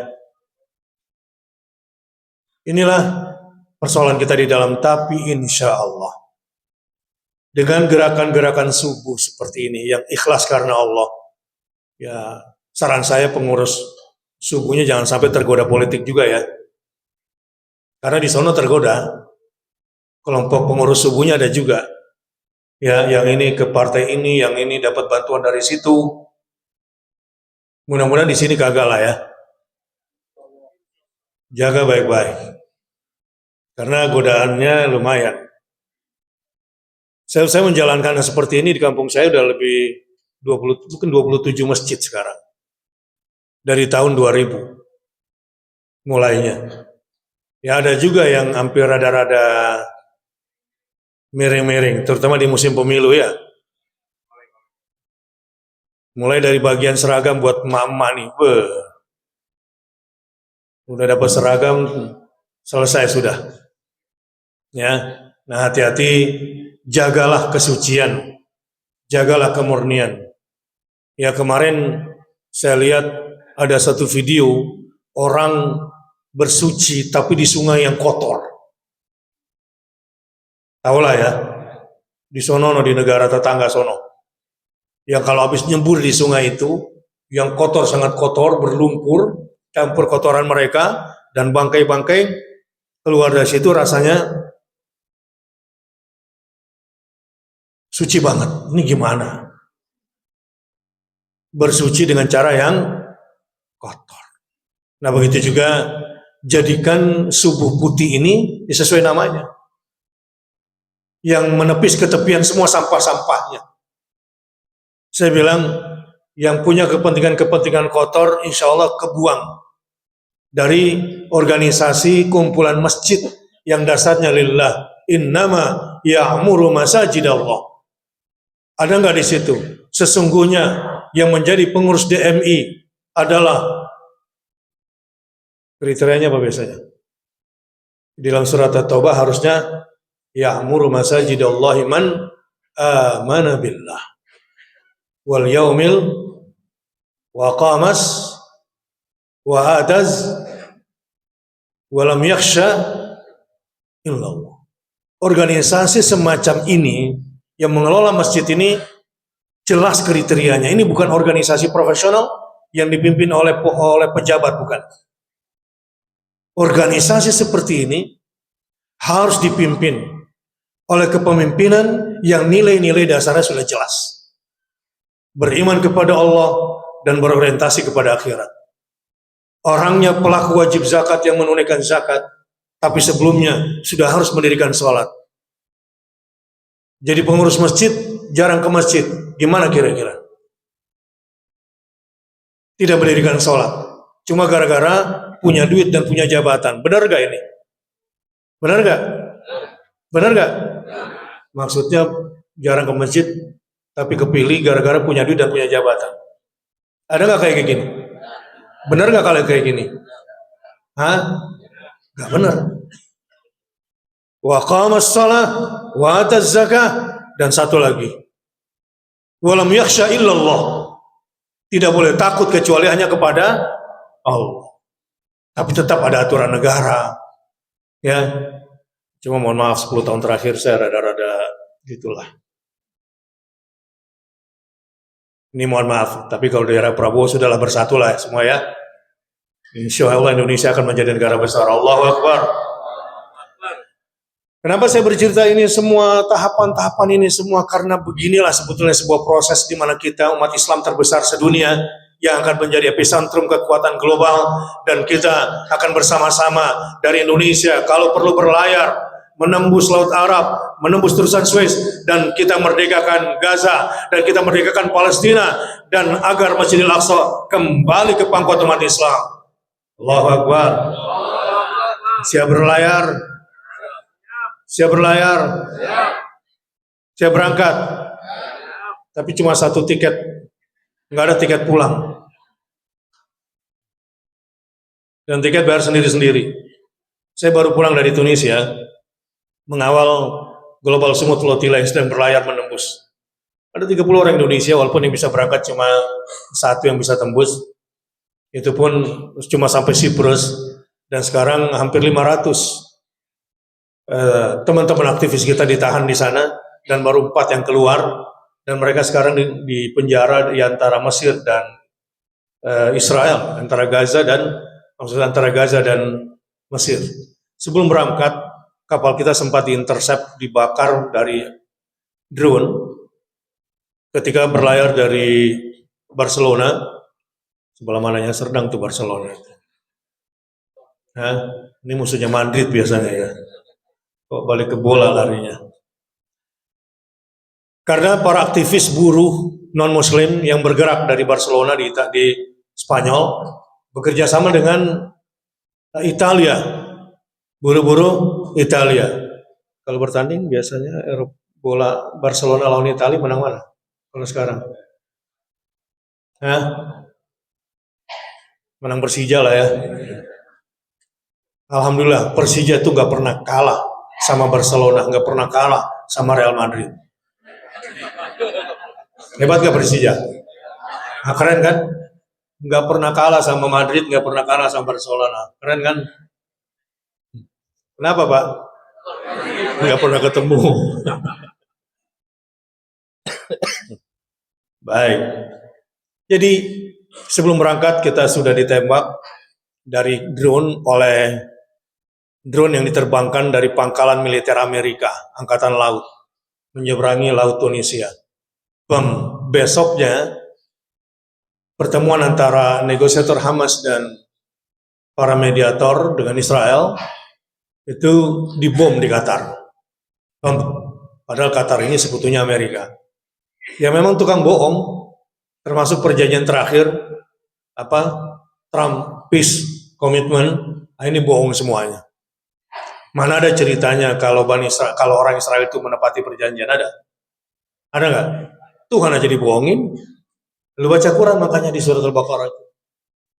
Inilah persoalan kita di dalam, tapi insya Allah dengan gerakan-gerakan subuh seperti ini yang ikhlas karena Allah, ya saran saya pengurus subuhnya jangan sampai tergoda politik juga ya, karena di sana tergoda kelompok pengurus subuhnya ada juga ya, yang ini ke partai ini, yang ini dapat bantuan dari situ. Mudah-mudahan di sini kagak lah ya, jaga baik-baik karena godaannya lumayan. Saya menjalankan seperti ini di kampung saya udah lebih 27 masjid sekarang. Dari tahun 2000 mulainya. Ya ada juga yang hampir rada-rada miring-miring, terutama di musim pemilu ya. Mulai dari bagian seragam buat mama nih. Udah dapat seragam, selesai sudah. Ya. Nah, hati-hati, jagalah kesucian, jagalah kemurnian. Ya, kemarin saya lihat ada satu video orang bersuci tapi di sungai yang kotor. Tahulah ya, di sono, di negara tetangga sono. Yang kalau habis nyembur di sungai itu, yang kotor, sangat kotor, berlumpur, campur kotoran mereka, dan bangkai-bangkai keluar dari situ rasanya suci banget. Ini gimana? Bersuci dengan cara yang kotor. Nah begitu juga jadikan subuh putih ini sesuai namanya. Yang menepis ke tepian semua sampah-sampahnya. Saya bilang yang punya kepentingan-kepentingan kotor insya Allah kebuang dari organisasi kumpulan masjid yang dasarnya lillah. Innama ya'muru masajidallah. Ada nggak di situ? Sesungguhnya yang menjadi pengurus DMI adalah kriterianya apa biasanya? Di dalam surat At-Taubah harusnya ya'muru masajidallahi man amana billah wal yaumil wa qamas wa ataz wa lam yakhsha illallah. Organisasi semacam ini yang mengelola masjid ini jelas kriterianya. Ini bukan organisasi profesional yang dipimpin oleh pejabat, bukan. Organisasi seperti ini harus dipimpin oleh kepemimpinan yang nilai-nilai dasarnya sudah jelas. Beriman kepada Allah dan berorientasi kepada akhirat. Orangnya pelaku wajib zakat yang menunaikan zakat, tapi sebelumnya sudah harus mendirikan sholat. Jadi pengurus masjid jarang ke masjid, gimana kira-kira? Tidak mendirikan sholat, cuma gara-gara punya duit dan punya jabatan. Benar gak ini? Benar gak? Benar gak? Maksudnya jarang ke masjid, tapi kepilih gara-gara punya duit dan punya jabatan. Ada gak kayak gini? Benar gak kalau kayak gini? Hah? Gak benar. Wa qamas shalah wa ataz zakah, dan satu lagi walam yakhsha illallah, tidak boleh takut kecuali hanya kepada Allah, tapi tetap ada aturan negara ya. Cuma mohon maaf 10 tahun terakhir saya rada-rada gitulah. Ini mohon maaf, tapi kalau daerah Prabowo sudahlah bersatulah semua ya. Insya Allah Indonesia akan menjadi negara besar. Allahu Akbar. Kenapa saya bercerita ini semua tahapan-tahapan ini semua? Karena beginilah sebetulnya sebuah proses di mana kita umat Islam terbesar sedunia yang akan menjadi epicentrum kekuatan global, dan kita akan bersama-sama dari Indonesia kalau perlu berlayar menembus Laut Arab, menembus terusan Suez, dan kita merdekakan Gaza, dan kita merdekakan Palestina, dan agar Masjidil Aqsa kembali ke pangkuan umat Islam. Allahu Akbar. Siap berlayar? Siap berlayar? Siap berangkat? Tapi cuma satu tiket, nggak ada tiket pulang. Dan tiket bayar sendiri-sendiri. Saya baru pulang dari Tunisia, mengawal Global Sumut Flotilla yang sedang berlayar menembus. Ada 30 orang Indonesia, walaupun yang bisa berangkat cuma satu yang bisa tembus. Itu pun cuma sampai Cyprus, dan sekarang hampir 500 teman-teman aktivis kita ditahan di sana, dan baru 4 yang keluar, dan mereka sekarang di penjara di antara Mesir dan Israel, antara Gaza dan Mesir. Sebelum berangkat, kapal kita sempat diintercept, dibakar dari drone ketika berlayar dari Barcelona. Sebelah mananya Serdang tuh Barcelona itu. Nah, ini musuhnya Madrid biasanya ya. Kok balik ke bola larinya. Karena para aktivis buruh non-muslim yang bergerak dari Barcelona di Spanyol bekerja sama dengan Italia, buruh-buruh Italia. Kalau bertanding biasanya bola Barcelona lawan Italia menang mana? Kalau sekarang? Hah? Menang Persija lah ya. Alhamdulillah Persija itu nggak pernah kalah sama Barcelona, nggak pernah kalah sama Real Madrid. Hebat gak Persija? Nah, keren kan? Nggak pernah kalah sama Madrid, nggak pernah kalah sama Barcelona. Keren kan? Kenapa Pak? Nggak pernah ketemu. Baik. Jadi sebelum berangkat kita sudah ditembak dari drone oleh drone yang diterbangkan dari pangkalan militer Amerika, Angkatan Laut, menyeberangi Laut Tunisia. Besoknya pertemuan antara negosiator Hamas dan para mediator dengan Israel itu dibom di Qatar. Padahal Qatar ini sebetulnya Amerika. Ya memang tukang bohong, termasuk perjanjian terakhir Trump Peace Commitment, ini bohong semuanya. Mana ada ceritanya kalau orang Israel itu menepati perjanjian? Ada nggak? Tuhan aja dibohongin. Lu baca Quran makanya di surat Al-Baqarah,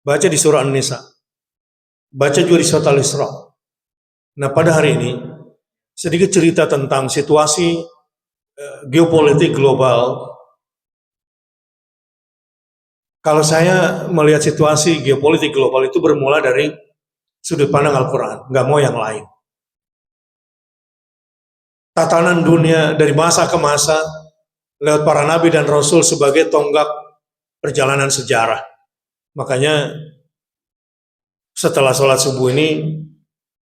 baca di surah An-Nisa, baca juga di surat Al-Isra. Nah pada hari ini sedikit cerita tentang situasi geopolitik global. Kalau saya melihat situasi geopolitik global itu bermula dari sudut pandang Al-Quran, nggak mau yang lain. Tatanan dunia dari masa ke masa lewat para nabi dan rasul sebagai tonggak perjalanan sejarah. Makanya setelah sholat subuh ini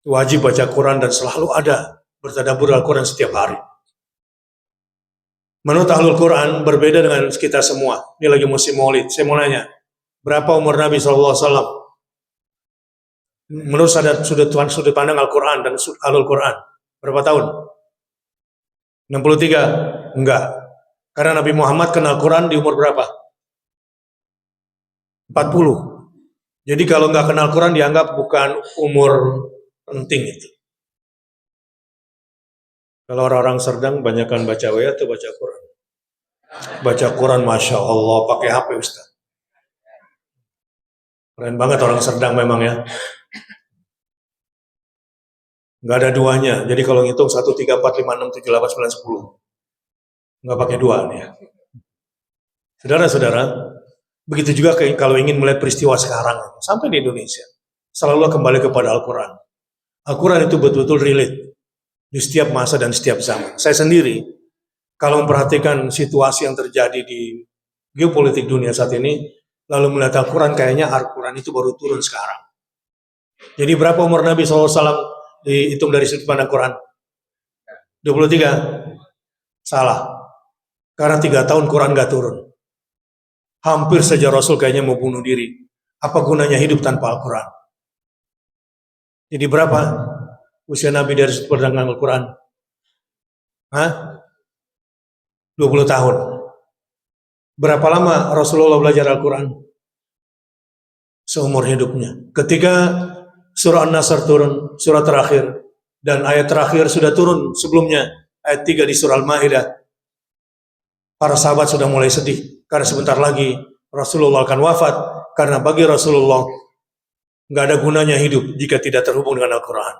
wajib baca Quran dan selalu ada bertadabbur Al-Quran setiap hari. Menurut Ahlul Quran berbeda dengan kita semua. Ini lagi musim Maulid. Saya mau nanya, berapa umur Nabi SAW? Menurut sudut pandang Al-Quran dan Ahlul Quran, berapa tahun? 63? Enggak. Karena Nabi Muhammad kenal Quran di umur berapa? 40. Jadi kalau nggak kenal Quran dianggap bukan umur penting itu. Kalau orang-orang Serdang banyakkan baca WA atau baca Quran? Baca Quran, Masya Allah, pakai HP Ustaz. Keren banget orang Serdang memang ya. Nggak ada duanya. Jadi kalau ngitung 1, 3, 4, 5, 6, 7, 8, 9, 10. Nggak pakai dua nih ya. Saudara-saudara, begitu juga kalau ingin melihat peristiwa sekarang, sampai di Indonesia, selalu kembali kepada Al-Quran. Al-Quran itu betul-betul relate di setiap masa dan setiap zaman. Saya sendiri, kalau memperhatikan situasi yang terjadi di geopolitik dunia saat ini, lalu melihat Al-Quran, kayaknya Al-Quran itu baru turun sekarang. Jadi berapa umur Nabi SAW dihitung dari sudut pandang Quran? 23? Salah. Karena 3 tahun Quran gak turun. Hampir saja Rasul kayaknya mau bunuh diri. Apa gunanya hidup tanpa Al-Quran? Jadi berapa usia Nabi dari sudut pandang Al-Quran? 20 tahun. Berapa lama Rasulullah belajar Al-Quran? Seumur hidupnya. Ketika surah An-Nasr turun, surah terakhir, dan ayat terakhir sudah turun sebelumnya, ayat 3 di surah Al-Ma'idah, para sahabat sudah mulai sedih, karena sebentar lagi Rasulullah akan wafat, karena bagi Rasulullah nggak ada gunanya hidup jika tidak terhubung dengan Al-Quran.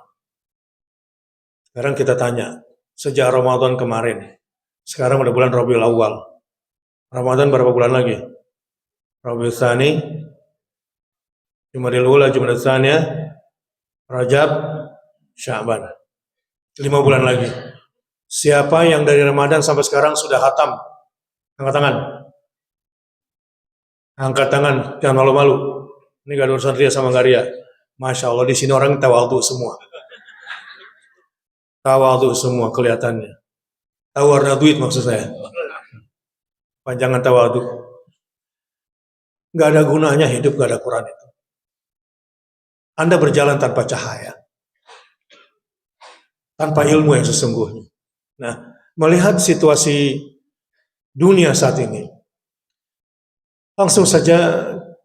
Sekarang kita tanya, sejak Ramadan kemarin, sekarang udah bulan Rabiul Awal, Ramadan berapa bulan lagi? Rabiul Tsani, Jumadil Ula, Jumadil Tsaniyah, Rajab, Sya'ban. 5 bulan lagi. Siapa yang dari Ramadan sampai sekarang sudah khatam? Angkat tangan. Angkat tangan, jangan malu-malu. Ini gak ada urusan ria sama gak ria. Masya Allah, di sini orang tawadhu semua. Tawadhu semua kelihatannya. Tahu warna duit maksud saya. Panjangan tawadhu. Gak ada gunanya hidup gak ada Quran itu. Anda berjalan tanpa cahaya. Tanpa ilmu yang sesungguhnya. Nah, melihat situasi dunia saat ini, langsung saja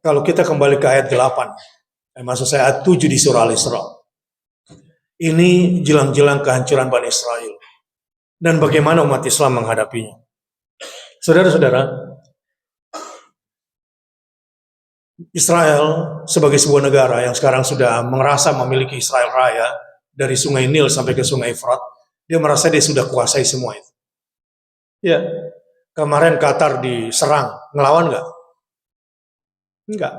kalau kita kembali ke ayat 8, maksud saya ayat 7 di surah Al-Isra. Ini jelang-jelang kehancuran Bani Israel. Dan bagaimana umat Islam menghadapinya. Saudara-saudara, Israel sebagai sebuah negara yang sekarang sudah merasa memiliki Israel Raya, dari sungai Nil sampai ke sungai Efrat, dia merasa dia sudah kuasai semua itu. Ya, kemarin Qatar diserang, ngelawan nggak? Enggak.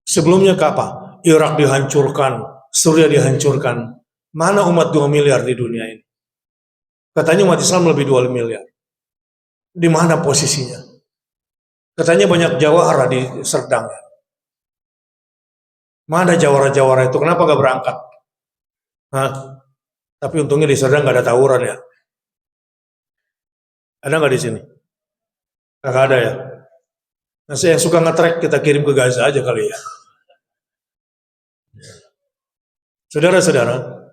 Sebelumnya ke apa? Irak dihancurkan, Suriah dihancurkan. Mana umat 2 miliar di dunia ini? Katanya umat Islam lebih 2 miliar. Di mana posisinya? Katanya banyak jawara di Serdang. Mana jawara-jawara itu? Kenapa gak berangkat? Tapi untungnya di Serdang gak ada tawuran ya. Ada gak di sini? Gak ada ya. Nah, saya yang suka nge-track kita kirim ke Gaza aja kali ya. Saudara-saudara,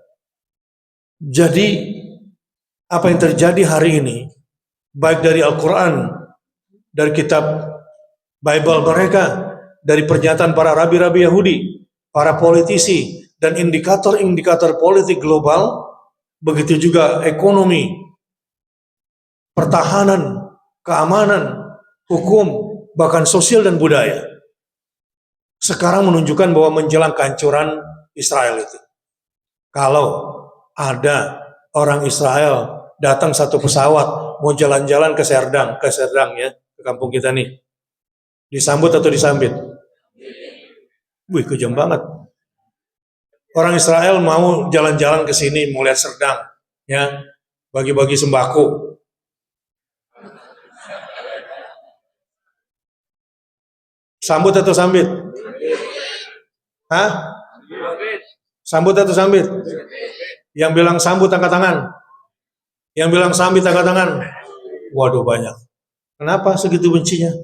jadi apa yang terjadi hari ini, baik dari Al-Quran, dari kitab Bible mereka, dari pernyataan para rabi-rabi Yahudi, para politisi, dan indikator-indikator politik global, begitu juga ekonomi, pertahanan, keamanan, hukum, bahkan sosial dan budaya, sekarang menunjukkan bahwa menjelang kehancuran Israel itu. Kalau ada orang Israel datang satu pesawat mau jalan-jalan ke Serdang ya, ke kampung kita nih, disambut atau disambit? Wih, kejam banget. Orang Israel mau jalan-jalan ke sini, mau lihat Serdang, ya, bagi-bagi sembako. Sambut atau sambit? Sambut atau sambit? Yang bilang sambut angkat tangan. Yang bilang sambit angkat tangan. Waduh, banyak. Kenapa segitu bencinya?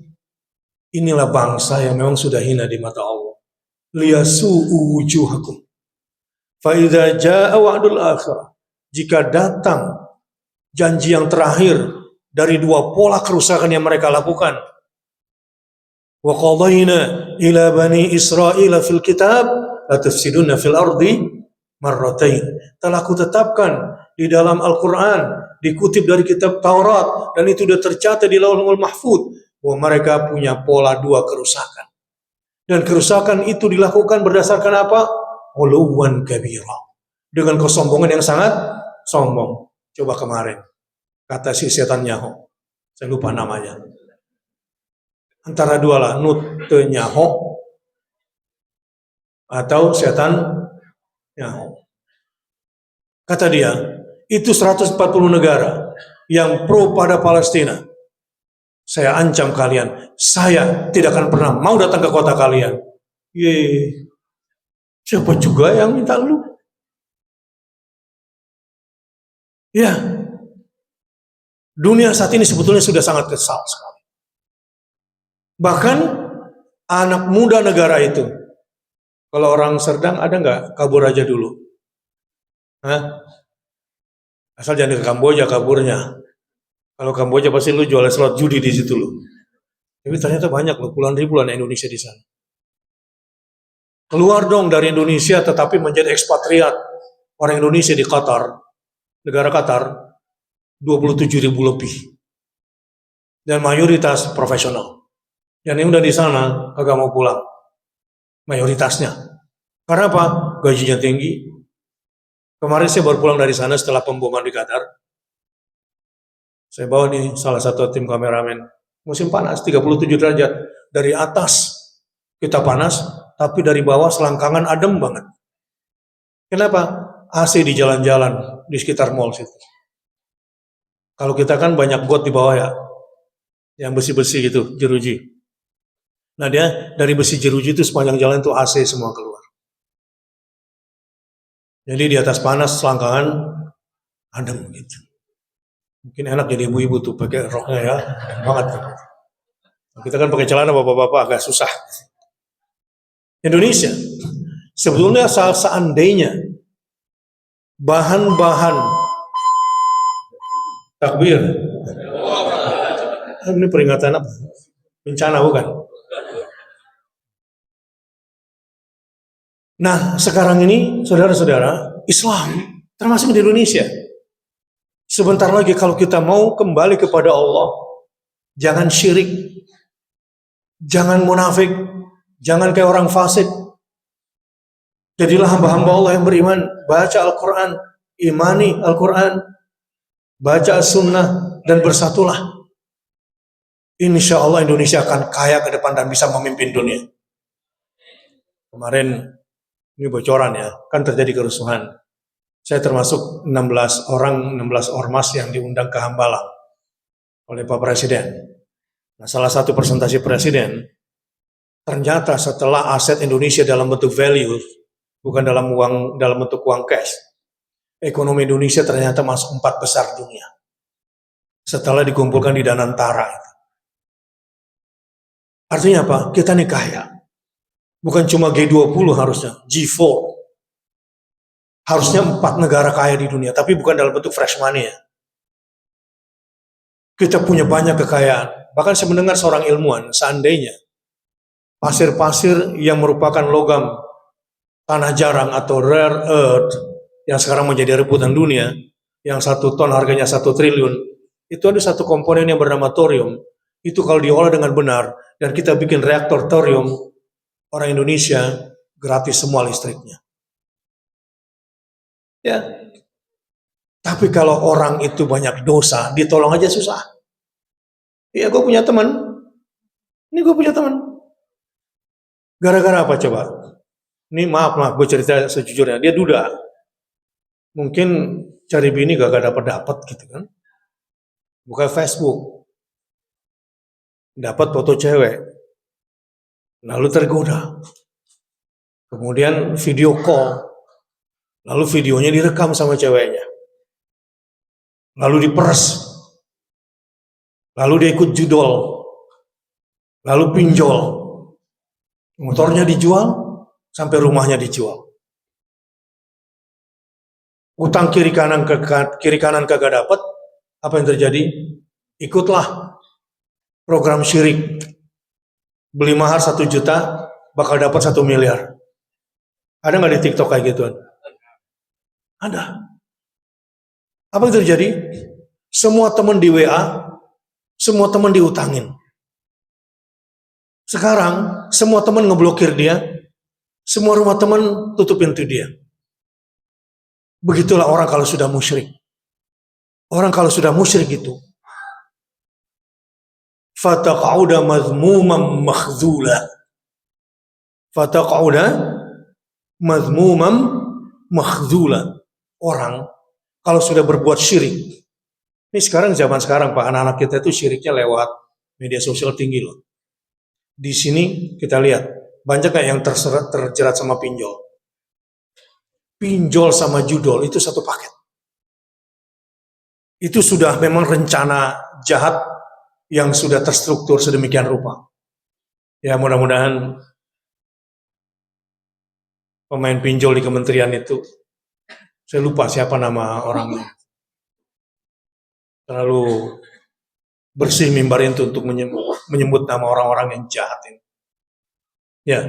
Inilah bangsa yang memang sudah hina di mata Allah. Liyasu'u wujuhakum. Fa idza jaa wa'dul akhirah. Jika datang janji yang terakhir dari 2 pola kerusakan yang mereka lakukan. Wa qadayna ila bani Israil fil kitab la tufsiduna fil ardi marratain. Telah kutetapkan di dalam Al-Quran, dikutip dari kitab Taurat, dan itu sudah tercatat di Lauhul Mahfuz, bahwa mereka punya pola 2 kerusakan. Dan kerusakan itu dilakukan berdasarkan apa? Uluwan kabira. Dengan kesombongan yang sangat sombong. Coba kemarin, kata si setan Nyaho, saya lupa namanya. Antara 2 lah, Nyaho atau setan Nyaho. Kata dia, itu 140 negara yang pro pada Palestina. Saya ancam kalian, saya tidak akan pernah mau datang ke kota kalian. Ye, siapa juga yang minta lu? Ya, dunia saat ini sebetulnya sudah sangat kesal sekali. Bahkan anak muda negara itu, kalau orang Serdang ada nggak kabur aja dulu? Hah? Asal jangan ke Kamboja kaburnya. Kalau Kamboja pasti lu jual slot judi di situ lu. Tapi ternyata banyak loh, puluhan ribu anak Indonesia di sana. Keluar dong dari Indonesia tetapi menjadi ekspatriat orang Indonesia di Qatar, negara Qatar, 27 ribu lebih. Dan mayoritas profesional. Yang udah di sana kagak mau pulang. Mayoritasnya. Karena apa? Gajinya tinggi. Kemarin saya baru pulang dari sana setelah pemboman di Qatar. Saya bawa nih salah satu tim kameramen. Musim panas, 37 derajat. Dari atas kita panas, tapi dari bawah selangkangan adem banget. Kenapa? AC di jalan-jalan, di sekitar mall situ. Kalau kita kan banyak got di bawah ya, yang besi-besi gitu, jeruji. Nah dia dari besi jeruji itu sepanjang jalan itu AC semua keluar. Jadi di atas panas selangkangan adem gitu. Mungkin enak jadi ibu-ibu tuh pakai roknya ya, banget. Kita kan pakai celana bapak-bapak agak susah. Indonesia sebetulnya seandainya bahan-bahan takbir, ini peringatan apa? Bencana bukan? Nah, sekarang ini, saudara-saudara, Islam, termasuk di Indonesia, sebentar lagi kalau kita mau kembali kepada Allah, jangan syirik, jangan munafik, jangan kayak orang fasik. Jadilah hamba-hamba Allah yang beriman, baca Al-Quran, imani Al-Quran, baca As-Sunnah, dan bersatulah. Insya Allah Indonesia akan kaya ke depan dan bisa memimpin dunia. Kemarin, ini bocoran ya, kan terjadi kerusuhan. Saya termasuk 16 ormas yang diundang ke Hambalang oleh Pak Presiden. Nah, salah satu presentasi Presiden, ternyata setelah aset Indonesia dalam bentuk value, bukan dalam bentuk uang cash, ekonomi Indonesia ternyata masuk 4 besar dunia. Setelah dikumpulkan di Danantara. Artinya apa? Kita nih kaya. Bukan cuma G20 harusnya, G4. Harusnya 4 negara kaya di dunia, tapi bukan dalam bentuk fresh money ya. Kita punya banyak kekayaan. Bahkan saya mendengar seorang ilmuwan, seandainya pasir-pasir yang merupakan logam tanah jarang atau rare earth yang sekarang menjadi rebutan dunia, yang 1 ton harganya 1 triliun, itu ada satu komponen yang bernama thorium. Itu kalau diolah dengan benar dan kita bikin reaktor thorium, orang Indonesia gratis semua listriknya. Ya. Tapi kalau orang itu banyak dosa, ditolong aja susah. Iya, gue punya teman. Ini gue punya teman. Gara-gara apa coba? Ini maaf, gue cerita sejujurnya. Dia duda. Mungkin cari bini gak dapat gitu kan. Buka Facebook. Dapat foto cewek. Lalu tergoda. Kemudian video call. Lalu videonya direkam sama ceweknya. Lalu diperes. Lalu dia ikut judol. Lalu pinjol. Motornya dijual, sampai rumahnya dijual. Utang kiri kanan kagak dapat, apa yang terjadi? Ikutlah program syirik. Beli mahar 1 juta, bakal dapat 1 miliar. Ada nggak di TikTok kayak gituan? Ada. Apa yang terjadi? Semua teman di WA, semua teman diutangin. Sekarang, semua teman ngeblokir dia, semua rumah teman tutup pintu dia. Begitulah orang kalau sudah musyrik. Orang kalau sudah musyrik itu, fataqauda mazmumam makhdhula. Fataqauda mazmumam makhdhula. Orang kalau sudah berbuat syirik, ini sekarang zaman sekarang Pak, anak-anak kita itu syiriknya lewat media sosial tinggi loh. Di sini kita lihat, banyak nggak yang terjerat sama pinjol? Pinjol sama judol itu satu paket. Itu sudah memang rencana jahat yang sudah terstruktur sedemikian rupa. Ya mudah-mudahan pemain pinjol di kementerian itu, saya lupa siapa nama orangnya, terlalu bersih mimbar itu untuk menyebut nama orang-orang yang jahat ini. Ya,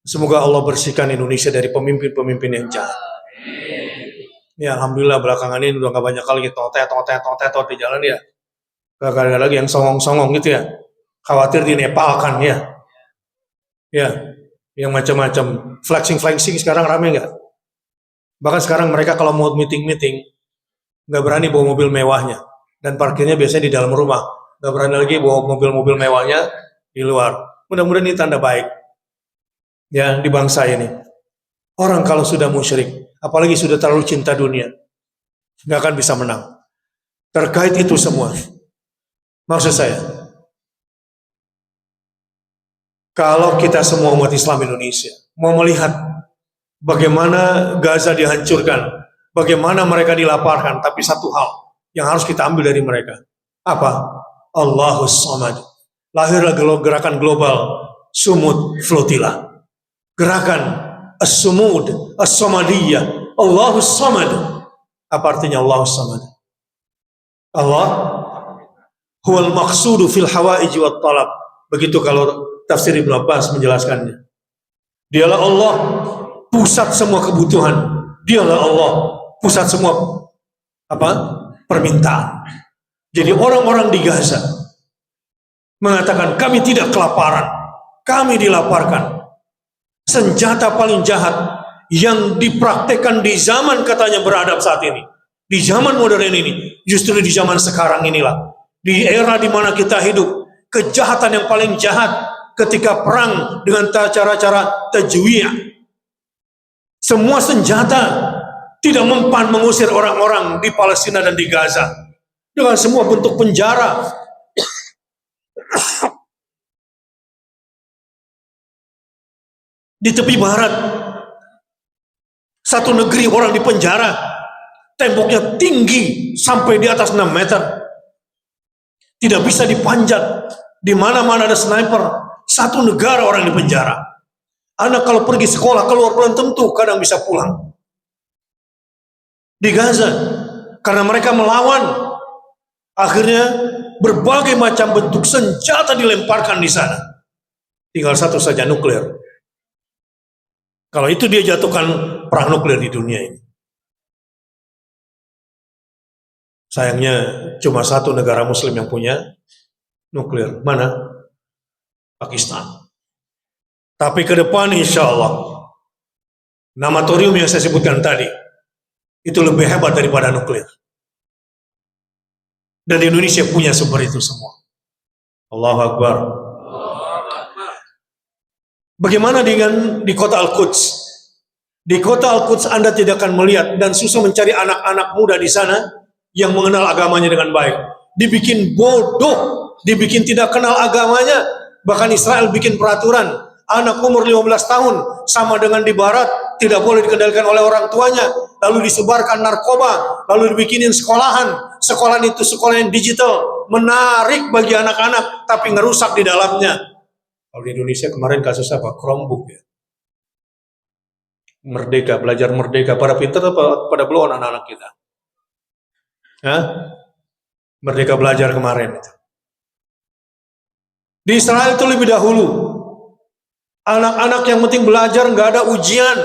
semoga Allah bersihkan Indonesia dari pemimpin-pemimpin yang jahat. Ya, alhamdulillah belakangan ini udah gak banyak kali totet di jalan ya. Gak ada lagi yang songong-songong gitu ya. Khawatir dinepalkan ya. Ya, yang macam-macam. Flexing sekarang rame nggak? Bahkan sekarang mereka kalau mau meeting nggak berani bawa mobil mewahnya. Dan parkirnya biasanya di dalam rumah. Nggak berani lagi bawa mobil-mobil mewahnya di luar. Mudah-mudahan ini tanda baik. Ya, di bangsa ini. Orang kalau sudah musyrik, apalagi sudah terlalu cinta dunia, nggak akan bisa menang. Terkait itu semua, maksud saya, kalau kita semua umat Islam Indonesia mau melihat bagaimana Gaza dihancurkan, bagaimana mereka dilaparkan, tapi satu hal yang harus kita ambil dari mereka, apa? Allahus Samad. Lahirlah gerakan global Sumud Flotilla. Gerakan As-Sumud, As-Samadiyah, Allahus Samad. Apa artinya Allahus Samad? Allah huwal maqsudu fil hawaiji wat talab. Begitu kalau tafsir Ibnu Abbas menjelaskannya. Dialah Allah pusat semua kebutuhan. Dialah Allah pusat semua permintaan. Jadi orang-orang di Gaza mengatakan kami tidak kelaparan, kami dilaparkan. Senjata paling jahat yang dipraktekkan di zaman katanya beradab saat ini, di zaman modern ini, justru di zaman sekarang inilah, di era di mana kita hidup, kejahatan yang paling jahat ketika perang dengan cara-cara tajwiyah. Semua senjata tidak mempan mengusir orang-orang di Palestina dan di Gaza dengan semua bentuk penjara. Di tepi barat, satu negeri orang di penjara, temboknya tinggi sampai di atas 6 meter, tidak bisa dipanjat, di mana-mana ada sniper, satu negara orang di penjara. Anak kalau pergi sekolah keluar belum tentu kadang bisa pulang. Di Gaza, karena mereka melawan, akhirnya berbagai macam bentuk senjata dilemparkan di sana. Tinggal satu saja, nuklir. Kalau itu dia jatuhkan perang nuklir di dunia ini. Sayangnya cuma satu negara muslim yang punya nuklir. Mana? Pakistan. Tapi ke depan insya Allah, namatorium yang saya sebutkan tadi, itu lebih hebat daripada nuklir. Dan Indonesia punya sumber itu semua. Allahu Akbar. Bagaimana dengan di kota Al-Quds? Di kota Al-Quds Anda tidak akan melihat dan susah mencari anak-anak muda di sana yang mengenal agamanya dengan baik. Dibikin bodoh, dibikin tidak kenal agamanya. Bahkan Israel bikin peraturan, anak umur 15 tahun sama dengan di barat, tidak boleh dikendalikan oleh orang tuanya. Lalu disebarkan narkoba, lalu dibikinin sekolahan. Sekolahan itu sekolah yang digital, menarik bagi anak-anak, tapi ngerusak di dalamnya. Kalau di Indonesia kemarin kasus apa? Chromebook ya. Merdeka, belajar merdeka. Pada pintar atau pada belum anak-anak kita? Hah? Merdeka belajar kemarin. Di Israel itu lebih dahulu. Anak-anak yang penting belajar, nggak ada ujian.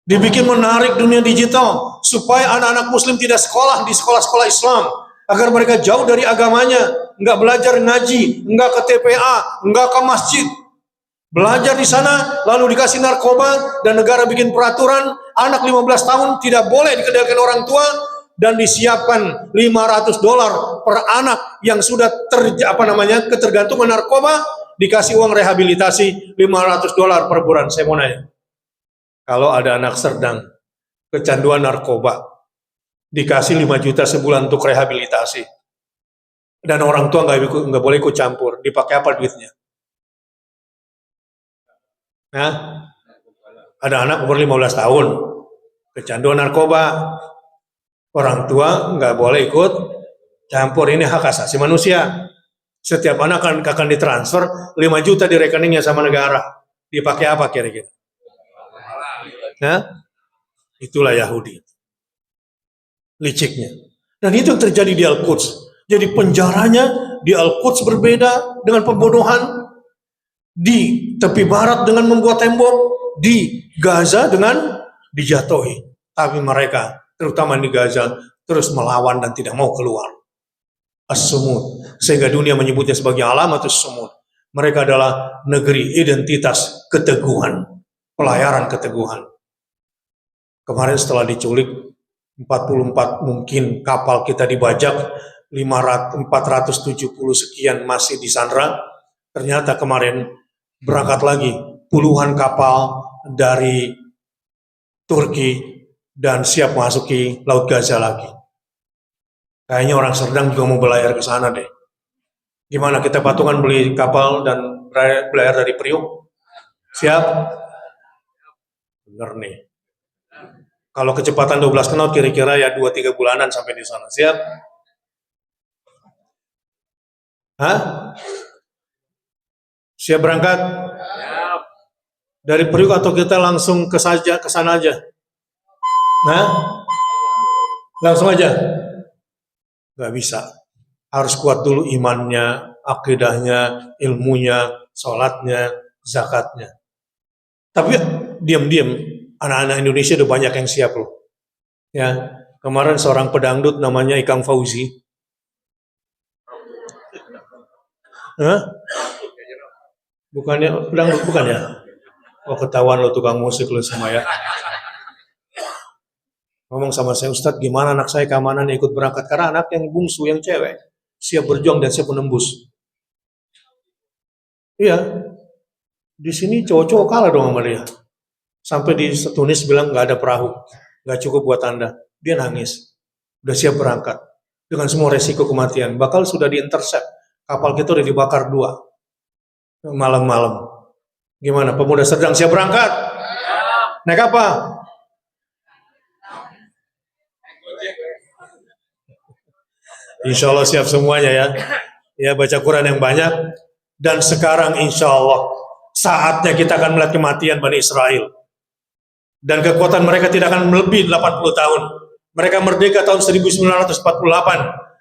Dibikin menarik dunia digital. Supaya anak-anak muslim tidak sekolah di sekolah-sekolah Islam. Agar mereka jauh dari agamanya, nggak belajar ngaji, nggak ke TPA, nggak ke masjid. Belajar di sana, lalu dikasih narkoba, dan negara bikin peraturan, anak 15 tahun tidak boleh dikendalikan orang tua, dan disiapkan $500 per anak yang sudah ketergantungan narkoba, dikasih uang rehabilitasi $500 per bulan. Saya mau nanya, kalau ada anak sedang kecanduan narkoba, dikasih 5 juta sebulan untuk rehabilitasi. Dan orang tua nggak boleh ikut campur. Dipakai apa duitnya? Nah, ada anak umur 15 tahun, kecanduan narkoba. Orang tua nggak boleh ikut campur. Ini hak asasi manusia. Setiap anak akan ditransfer 5 juta di rekeningnya sama negara. Dipakai apa kira-kira? Nah, itulah Yahudi. Liciknya. Dan itu yang terjadi di Al-Quds. Jadi penjaranya di Al-Quds berbeda dengan pembunuhan. Di tepi barat dengan membuat tembok. Di Gaza dengan dijatuhi. Tapi mereka, terutama di Gaza, terus melawan dan tidak mau keluar. As-Sumud. Sehingga dunia menyebutnya sebagai alamat As-Sumud. Mereka adalah negeri identitas keteguhan. Pelayaran keteguhan. Kemarin setelah diculik 44 mungkin kapal kita dibajak, 470 sekian masih disandra. Ternyata kemarin berangkat lagi puluhan kapal dari Turki dan siap masuki Laut Gaza lagi. Kayaknya orang Serdang juga mau berlayar ke sana deh. Gimana, kita patungan beli kapal dan berlayar dari Priuk? Siap? Bener nih. Kalau kecepatan 12 knot kira-kira ya 2-3 bulanan sampai di sana. Siap? Hah? Siap berangkat? Dari Priuk atau kita langsung ke sana aja? Nah? Langsung aja? Gak bisa. Harus kuat dulu imannya, akidahnya, ilmunya, sholatnya, zakatnya. Tapi diam-diam, anak-anak Indonesia udah banyak yang siap loh. Ya, kemarin seorang pedangdut namanya Ikang Fauzi. Hah? Bukannya pedangdut, bukan ya? Oh, ketahuan lo tukang musik lo semua ya. Ngomong sama saya, Ustadz, gimana anak saya keamanan ikut berangkat? Karena anak yang bungsu, yang cewek, siap berjuang dan siap menembus. Iya, di sini cowok-cowok kalah dong sama dia. Sampai di Tunis bilang nggak ada perahu, nggak cukup buat Anda. Dia nangis, udah siap berangkat dengan semua resiko kematian. Bakal sudah diintercept, kapal kita udah dibakar 2 malam-malam. Gimana, pemuda Serdang siap berangkat? Naik apa? Insya Allah siap semuanya ya. Ya, baca Quran yang banyak. Dan sekarang insya Allah saatnya kita akan melihat kematian Bani Israel. Dan kekuatan mereka tidak akan melebihi 80 tahun. Mereka merdeka tahun 1948.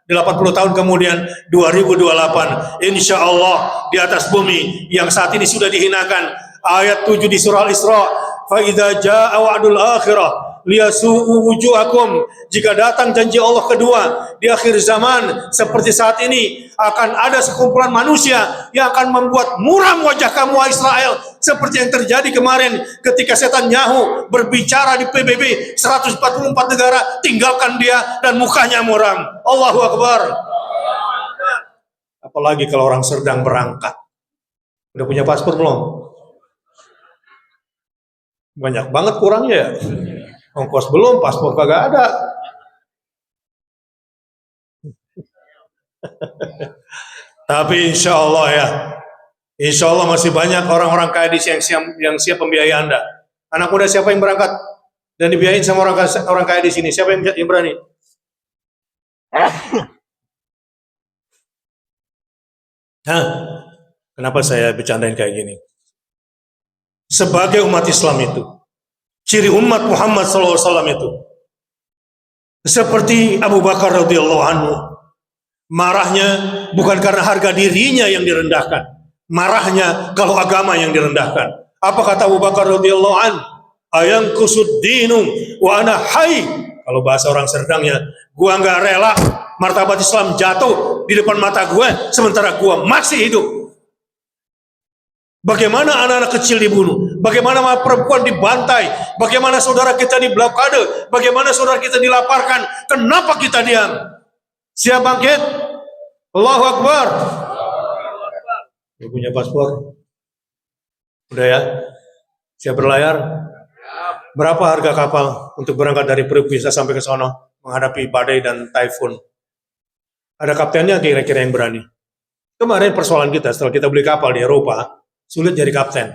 80 tahun kemudian 2028. Insya Allah di atas bumi yang saat ini sudah dihinakan. Ayat 7 di surah Al-Isra. فَإِذَا جَاءَ وَعْدُ الْآخِرَةِ liyasu'u wujuhakum. Jika datang janji Allah kedua di akhir zaman seperti saat ini, akan ada sekumpulan manusia yang akan membuat muram wajah kamu Israel, seperti yang terjadi kemarin ketika setan Yahu berbicara di PBB 144 negara, tinggalkan dia dan mukanya muram. Allahu Akbar. Apalagi kalau orang Serdang berangkat. Udah punya paspor belum? Banyak banget kurangnya ya. Ongkos belum, paspor kagak ada. Tapi insya Allah ya, insya Allah masih banyak orang-orang kaya di yang siap membiayai Anda. Anak muda siapa yang berangkat dan dibiayain sama orang kaya di sini? Siapa yang berani? Hah? Kenapa saya bercandain kayak gini? Sebagai umat Islam itu, ciri umat Muhammad SAW itu seperti Abu Bakar radhiyallahu anhu, marahnya bukan karena harga dirinya yang direndahkan, marahnya kalau agama yang direndahkan. Apa kata Abu Bakar radhiyallahu anhu? Ayang kusuddinu wa ana hayy. Kalau bahasa orang Serdangnya, gua nggak rela martabat Islam jatuh di depan mata gua sementara gua masih hidup. Bagaimana anak-anak kecil dibunuh, bagaimana perempuan dibantai, bagaimana saudara kita diblokade, bagaimana saudara kita dilaparkan. Kenapa kita diam? Siap bangkit? Allahu Akbar. Lu punya paspor? Udah ya? Siap berlayar? Berapa harga kapal untuk berangkat dari Priuk bisa sampai ke sono menghadapi badai dan typhoon? Ada kaptennya kira-kira yang berani. Kemarin persoalan kita setelah kita beli kapal di Eropa, sulit jadi kapten.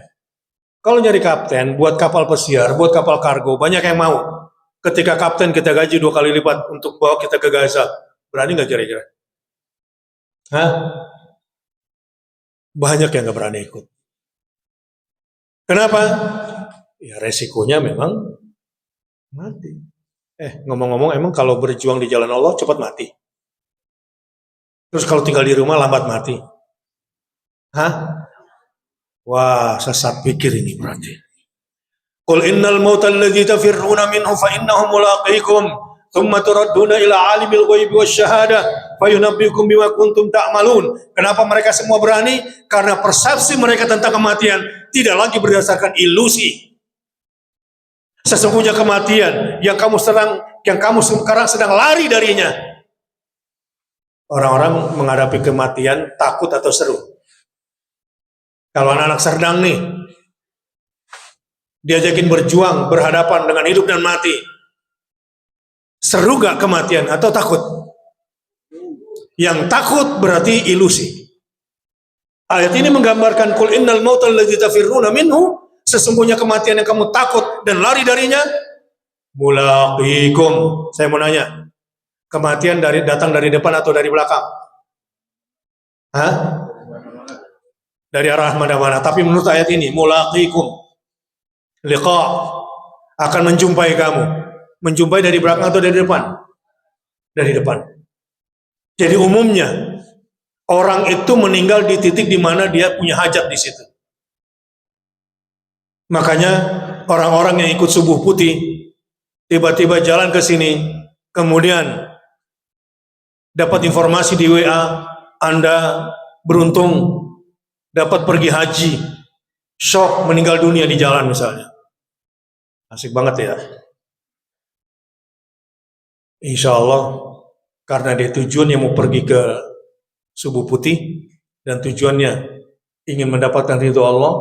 Kalau nyari kapten, buat kapal pesiar, buat kapal kargo, banyak yang mau. Ketika kapten kita gaji 2 kali lipat untuk bawa kita ke Gaza, berani nggak kira-kira? Hah? Banyak yang nggak berani ikut. Kenapa? Ya resikonya memang mati. Ngomong-ngomong, emang kalau berjuang di jalan Allah cepat mati? Terus kalau tinggal di rumah lambat mati? Hah? Wah, sesat pikir ini berarti. Qul innal mauta alladzi tafirruna minhu fa innahu mulaqikum thumma turadduna ila alimil ghaibi wasyahadah fayunabbiukum bima kuntum ta'malun. Kenapa mereka semua berani? Karena persepsi mereka tentang kematian tidak lagi berdasarkan ilusi. Sesungguhnya kematian yang kamu sekarang sedang lari darinya. Orang-orang menghadapi kematian takut atau seru? Kalau anak-anak Serdang nih, diajakin berjuang, berhadapan dengan hidup dan mati, seru gak kematian atau takut? Yang takut berarti ilusi. Ayat ini menggambarkan qul innal mautal ladzi tafirruna minhu, sesungguhnya kematian yang kamu takut dan lari darinya, mulaqikum. Saya mau nanya, kematian datang dari depan atau dari belakang? Hah? Dari arah mana-mana. Tapi menurut ayat ini, mulaqikum, liqa, akan menjumpai kamu. Menjumpai dari belakang atau dari depan? Dari depan. Jadi umumnya orang itu meninggal di titik di mana dia punya hajat di situ. Makanya orang-orang yang ikut subuh putih tiba-tiba jalan ke sini, kemudian dapat informasi di WA, Anda beruntung dapat pergi haji, shock meninggal dunia di jalan misalnya. Asik banget ya. Insya Allah karena dia tujuannya mau pergi ke subuh putih dan tujuannya ingin mendapatkan ridho Allah,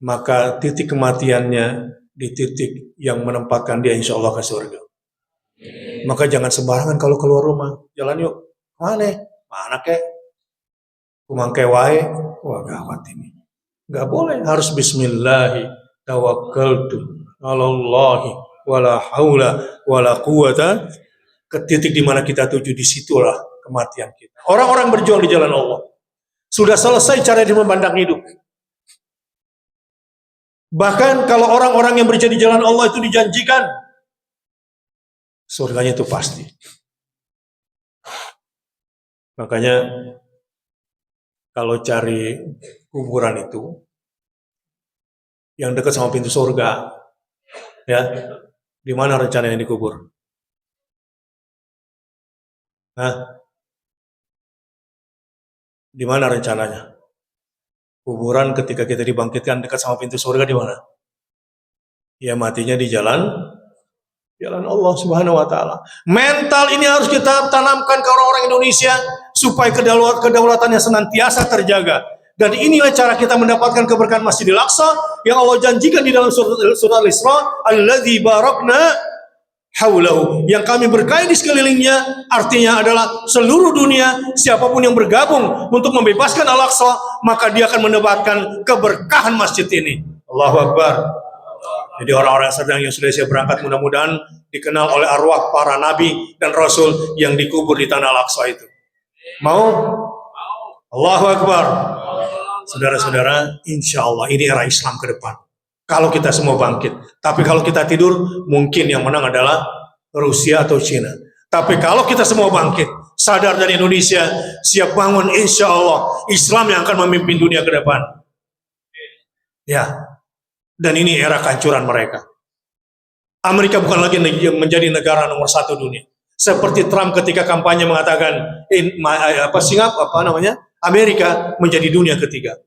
maka titik kematiannya di titik yang menempatkan dia insya Allah ke surga. Maka jangan sembarangan kalau keluar rumah. Jalan yuk. Mana kek? Kumangke wae. Wah gawat ini. Gak boleh. Harus bismillahi tawakkaltu alallahi wala haula wala quwata. Ke titik di mana kita tuju, disitulah kematian kita. Orang-orang berjuang di jalan Allah. Sudah selesai cara dia memandang hidup. Bahkan kalau orang-orang yang berjaya di jalan Allah itu dijanjikan surganya itu pasti. Makanya kalau cari kuburan itu yang dekat sama pintu surga, ya, di mana rencananya dikubur? Di mana rencananya? Kuburan ketika kita dibangkitkan dekat sama pintu surga di mana? Ya matinya di jalan Allah Subhanahu wa taala. Mental ini harus kita tanamkan ke orang-orang Indonesia supaya kedaulatannya senantiasa terjaga. Dan inilah cara kita mendapatkan keberkahan Masjidil Aqsa yang Allah janjikan di dalam surah Al-Isra, alladzi barakna haulahu, yang kami berkahi di sekelilingnya, artinya adalah seluruh dunia, siapapun yang bergabung untuk membebaskan Al-Aqsa, maka dia akan mendapatkan keberkahan masjid ini. Allahu Akbar. Jadi orang-orang sedang yang sudah siap berangkat mudah-mudahan dikenal oleh arwah para nabi dan rasul yang dikubur di tanah Al-Aqsa itu. Mau? Allahu Akbar. Saudara-saudara, insya Allah ini era Islam ke depan. Kalau kita semua bangkit. Tapi kalau kita tidur, mungkin yang menang adalah Rusia atau Cina. Tapi kalau kita semua bangkit, sadar dari Indonesia, siap bangun, insya Allah Islam yang akan memimpin dunia ke depan. Ya. Dan ini era kehancuran mereka. Amerika bukan lagi menjadi negara nomor 1 dunia. Seperti Trump ketika kampanye mengatakan Amerika menjadi dunia ketiga.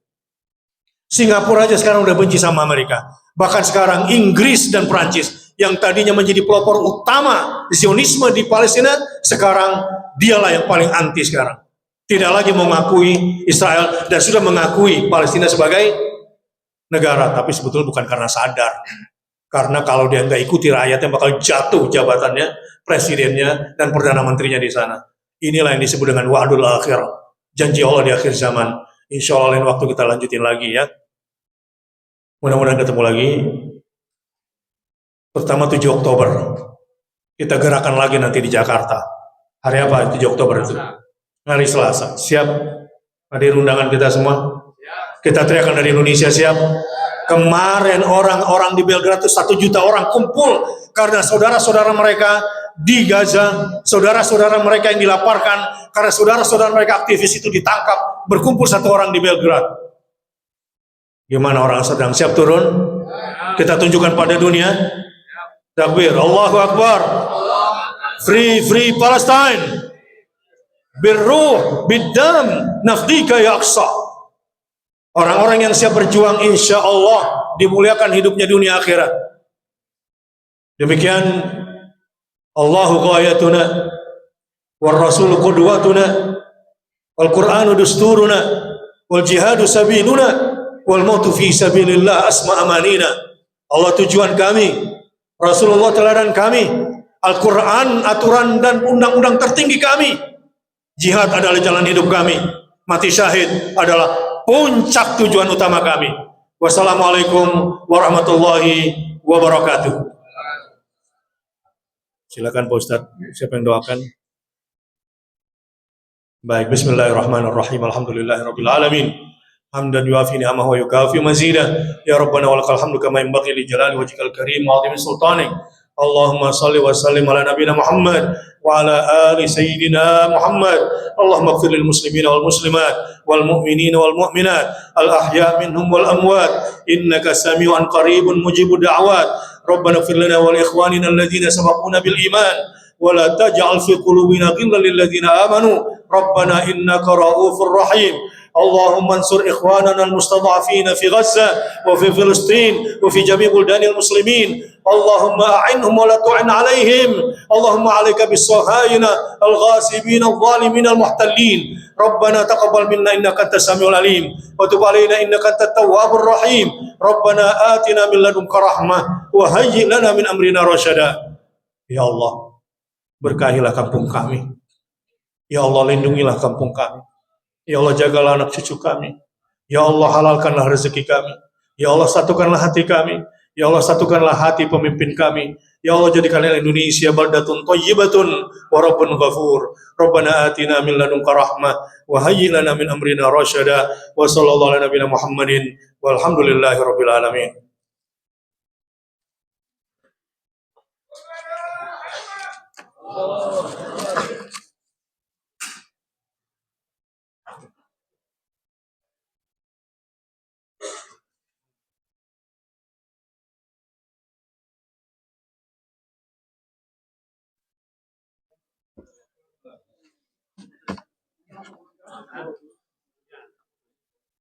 Singapura aja sekarang udah benci sama Amerika. Bahkan sekarang Inggris dan Perancis yang tadinya menjadi pelopor utama Zionisme di Palestina, sekarang dialah yang paling anti sekarang. Tidak lagi mengakui Israel dan sudah mengakui Palestina sebagai negara. Tapi sebetulnya bukan karena sadar. Karena kalau dia nggak ikuti rakyatnya bakal jatuh jabatannya, presidennya dan perdana menterinya di sana. Inilah yang disebut dengan wa'dul akhir, janji Allah di akhir zaman. Insya Allah lain waktu kita lanjutin lagi ya. Mudah-mudahan ketemu lagi. Pertama 7 Oktober. Kita gerakan lagi nanti di Jakarta. Hari apa 7 Oktober itu? Hari Selasa. Siap? Hadir undangan kita semua? Kita teriakan dari Indonesia, siap? Kemarin orang-orang di Belgrade itu 1 juta orang kumpul karena saudara-saudara mereka di Gaza, saudara-saudara mereka yang dilaporkan karena saudara-saudara mereka aktivis itu ditangkap, berkumpul 1 orang di Belgrade. Gimana orang sedang siap turun? Kita tunjukkan pada dunia. Takbir, Allahu Akbar. Free Palestine. Birruh, biddam, nafdika ya Aqsa. Orang-orang yang siap berjuang insya Allah dimuliakan hidupnya dunia akhirat. Demikian Allahu ghayatuna wal rasulu qudwatuna wal qur'anu dusturuna wal jihadu sabiluna wal mautu fi sabilillah asma amanina. Allah tujuan kami, Rasulullah teladan kami, Al-Quran aturan dan undang-undang tertinggi kami, jihad adalah jalan hidup kami, mati syahid adalah puncak tujuan utama kami. Wassalamualaikum warahmatullahi wabarakatuh. Silakan Pak Ustadz, siapa yang doakan? Baik, bismillahirrahmanirrahim. Alhamdulillahirabbil alamin. Hamdan yuafi ni'amahu wa yukafi mazidah. Ya Rabbana walakal hamdu kama yanbaghi li jalali wajhikal karim wa 'azimi sultanik. Allahumma salli wa sallim ala nabiyyina Muhammad wa ala ali sayyidina Muhammad. Allahumma ighfir lil muslimina wal muslimat wal mu'minina wal mu'minat al ahya' minhum wal amwat innaka sami'un qaribun mujibud da'wat. Rabbana ighfir lana wa li ikhwanina alladhina sabaquna bil iman wa la taj'al fi qulubina ghillan lil ladzina amanu Rabbana innaka ra'ufur rahim. اللهم انصر إخواننا المستضعفين في غزة وفي فلسطين وفي جميع بلدان المسلمين اللهم أعنهم ولا تعن عليهم اللهم عليك بالصهاينة الغاصبين الظالمين المحتلين ربنا تقبل منا إنك أنت السميع العليم وتب علينا إنك أنت التواب الرحيم ربنا آتنا من لدنك رحمة وهيئ لنا من أمرنا رشدا. Ya Allah, berkahilah kampung kami. Ya Allah, lindungilah kampung kami. Ya Allah, jagalah anak cucu kami. Ya Allah, halalkanlah rezeki kami. Ya Allah, satukanlah hati kami. Ya Allah, satukanlah hati pemimpin kami. Ya Allah, jadikanlah Indonesia baldatun thayyibatun wa rabbun ghafur. Rabbana atina min ladunka rahmah wa hayyi lana min amrina rasyada. Wa sallallahu ala nabiyina Muhammadin walhamdulillahi rabbil alamin.